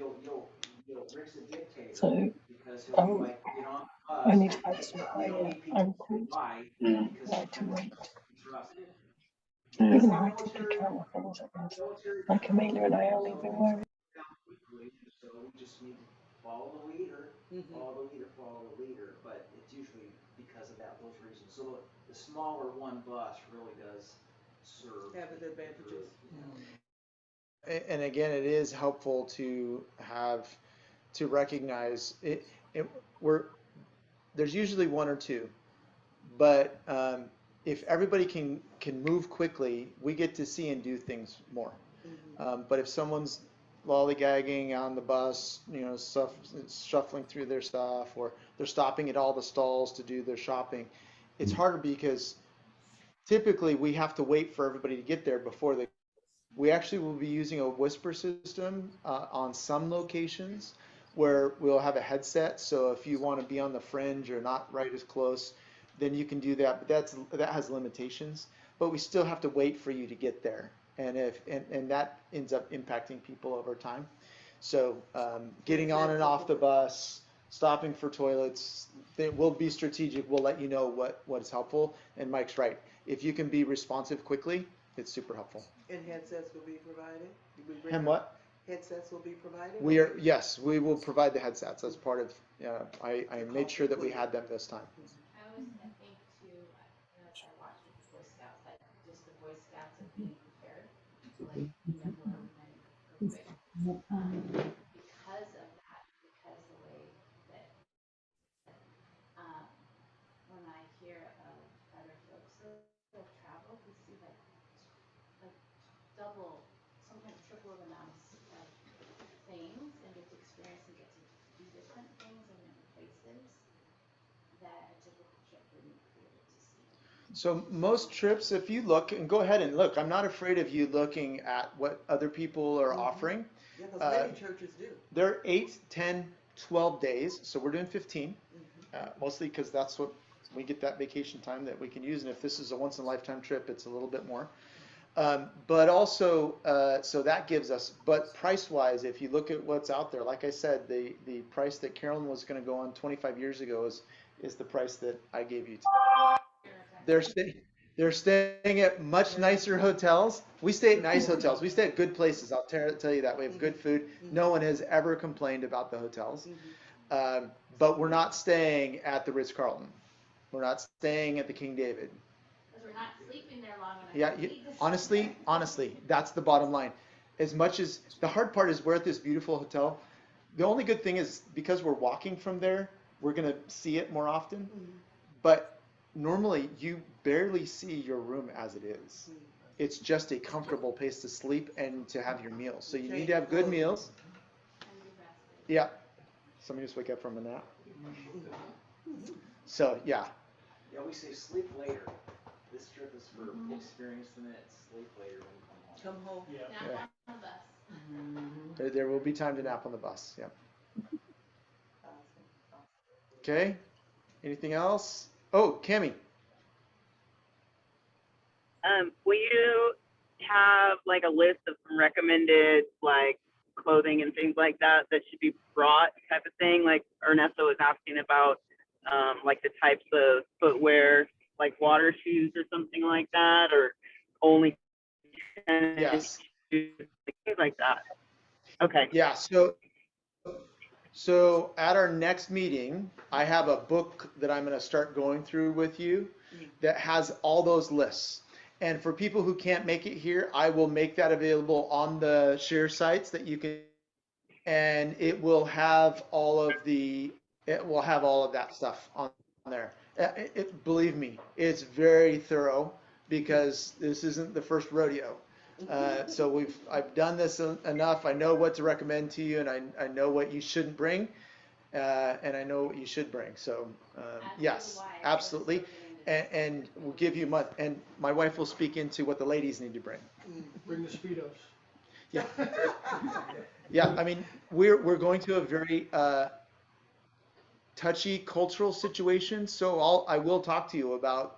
Rick's a dictator, So because he'll be like, get on the bus. I need to find some You higher don't need people to say ankles. why, because Lightweight. he trusts it. Even That's how high-tech military, camera things like this. military. Like Amelia and I only been wearing. So we just need to follow the leader, follow the leader, but it's usually because of those reasons. So the smaller one bus really does serve. Have its advantages. And again, it is helpful to recognize it. There's usually one or two, but if everybody can move quickly, we get to see and do things more. But if someone's lollygagging on the bus, shuffling through their stuff, or they're stopping at all the stalls to do their shopping, it's harder because typically we have to wait for everybody to get there before they. We actually will be using a whisper system on some locations where we'll have a headset. So if you want to be on the fringe or not right as close, then you can do that. But that has limitations. But we still have to wait for you to get there, and that ends up impacting people over time. So getting on and off the bus, stopping for toilets, we'll be strategic. We'll let you know what is helpful. And Mike's right. If you can be responsive quickly, it's super helpful. And headsets will be provided? And what? Headsets will be provided? Yes, we will provide the headsets as part of, I made sure that we had them this time. I always think too, as I watch with the Boy Scouts, like just the Boy Scouts of being prepared, like never organized perfect. Because of that, because the way that when I hear of other folks that have traveled, we see like double, sometimes triple the amount of things and get to experience and get to do different things in different places that a typical trip wouldn't be able to see. So most trips, if you look, and go ahead and look, I'm not afraid of you looking at what other people are offering. Yeah, because many churches do. They're 8, 10, 12 days, so we're doing 15, mostly because that's what we get, that vacation time that we can use. And if this is a once in a lifetime trip, it's a little bit more. But also, so that gives us, but price wise, if you look at what's out there, like I said, the price that Carolyn was going to go on 25 years ago is the price that I gave you. They're staying at much nicer hotels. We stay at nice hotels. We stay at good places. I'll tell you that. We have good food. No one has ever complained about the hotels. But we're not staying at the Ritz-Carlton. We're not staying at the King David. Because we're not sleeping there long enough. Yeah, honestly, that's the bottom line. As much as the hard part is we're at this beautiful hotel. The only good thing is because we're walking from there, we're going to see it more often. But normally you barely see your room as it is. It's just a comfortable place to sleep and to have your meals. So you need to have good meals. Yeah. Somebody just wake up from a nap. So yeah. Yeah, we say sleep later. This trip is for experiencing it, sleep later when you come home. Come home. Nap on the bus. There will be time to nap on the bus. Yeah. Okay. Anything else? Oh, Cammie. Will you have like a list of some recommended like clothing and things like that should be brought type of thing? Like Ernesto was asking about like the types of footwear, like water shoes or something like that, or only Yes. shoes, things like that. Okay. Yeah. So at our next meeting, I have a book that I'm going to start going through with you that has all those lists. And for people who can't make it here, I will make that available on the share sites that you can, and it will have all of that stuff on there. Believe me, it's very thorough because this isn't the first rodeo. So I've done this enough. I know what to recommend to you, and I know what you shouldn't bring, and I know what you should bring. So yes, absolutely, and we'll give you and my wife will speak into what the ladies need to bring. Bring the Speedos. Yeah, yeah. I mean, we're going to a very touchy cultural situation, so I will talk to you about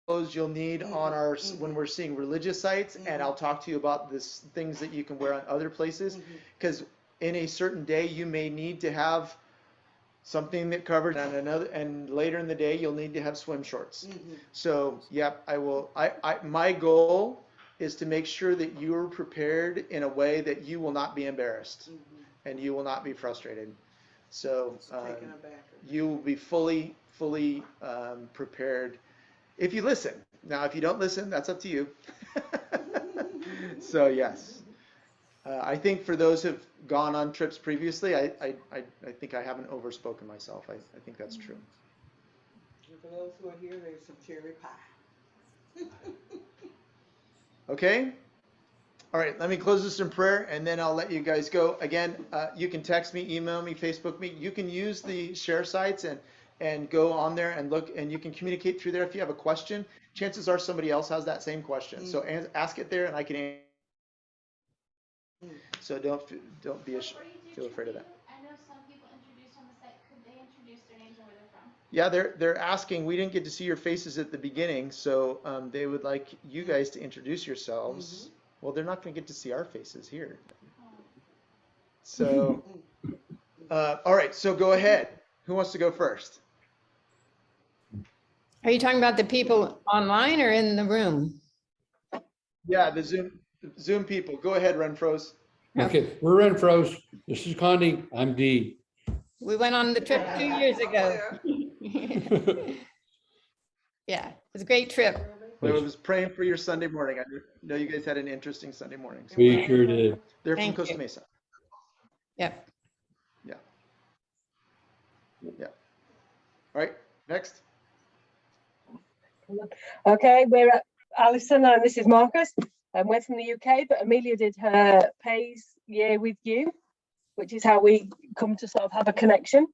clothes you'll need on our when we're seeing religious sites, and I'll talk to you about this things that you can wear on other places, because in a certain day you may need to have something that covers, and later in the day you'll need to have swim shorts. So yep, I will. My goal is to make sure that you are prepared in a way that you will not be embarrassed and you will not be frustrated. So you will be fully prepared if you listen. Now, if you don't listen, that's up to you. So yes, I think for those who've gone on trips previously, I think I haven't overspoken myself. I think that's true. For those who are here, there's some cherry pie. Okay. All right, let me close this in prayer, and then I'll let you guys go. Again, you can text me, email me, Facebook me. You can use the share sites and go on there and look, and you can communicate through there. If you have a question, chances are somebody else has that same question. So ask it there, and I can answer. So don't feel afraid of that. I know some people introduced on the site. Could they introduce their names and where they're from? Yeah, they're asking. We didn't get to see your faces at the beginning, so they would like you guys to introduce yourselves. Well, they're not going to get to see our faces here. So, all right, so go ahead. Who wants to go first? Are you talking about the people online or in the room? Yeah, the Zoom people. Go ahead, Renfro's. Okay, we're Renfro's. This is Connie. I'm Dee. We went on the trip 2 years ago. Yeah, it was a great trip. I was praying for your Sunday morning. I know you guys had an interesting Sunday morning. So We sure did. they're from Costa Mesa. Yep. Yeah. Yeah. All right, next. Okay, we're at Alison and this is Marcus. We're from the UK, but Amelia did her PAYS year with you, which is how we come to sort of have a connection.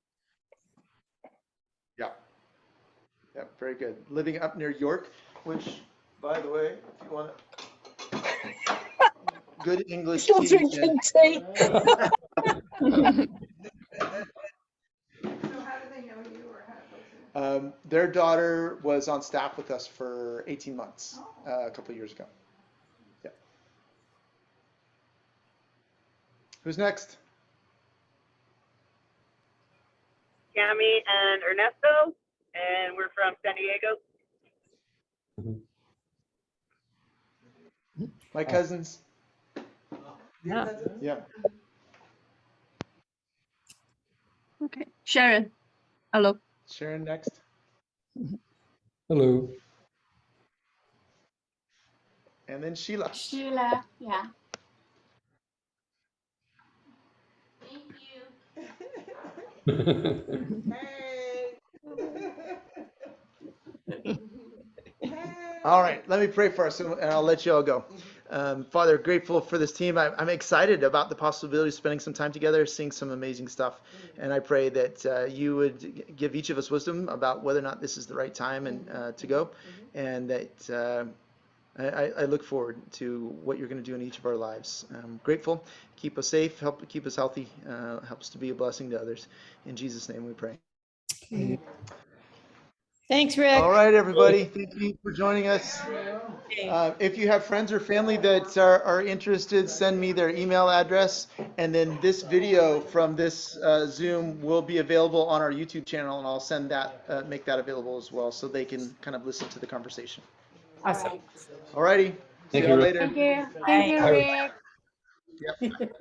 Yeah. Yeah, very good. Living up near York, which, by the way, if you want good English Still tea. drinking tea. So how do they know you, or how does it? Their daughter was on staff with us for 18 months a couple of years ago. Yeah. Who's next? Cami and Ernesto, and we're from San Diego. My cousins. Yeah. Yeah. Okay, Sharon. Hello. Sharon next. Hello. And then Sheila. Sheila, yeah. Thank you. All right, let me pray for us, and I'll let you all go. Father, grateful for this team. I'm excited about the possibility of spending some time together, seeing some amazing stuff. And I pray that you would give each of us wisdom about whether or not this is the right time and to go, and that I look forward to what you're going to do in each of our lives. I'm grateful. Keep us safe. Keep us healthy. Help us to be a blessing to others. In Jesus' name we pray. Thanks, Rick. All right, everybody. Thank you for joining us. If you have friends or family that are interested, send me their email address. And then this video from this Zoom will be available on our YouTube channel, and I'll send that, make that available as well, so they can kind of listen to the conversation. Awesome. All righty. See Thank you you, Rick. later. Thank you. Thank you, Bye. Rick. Yep.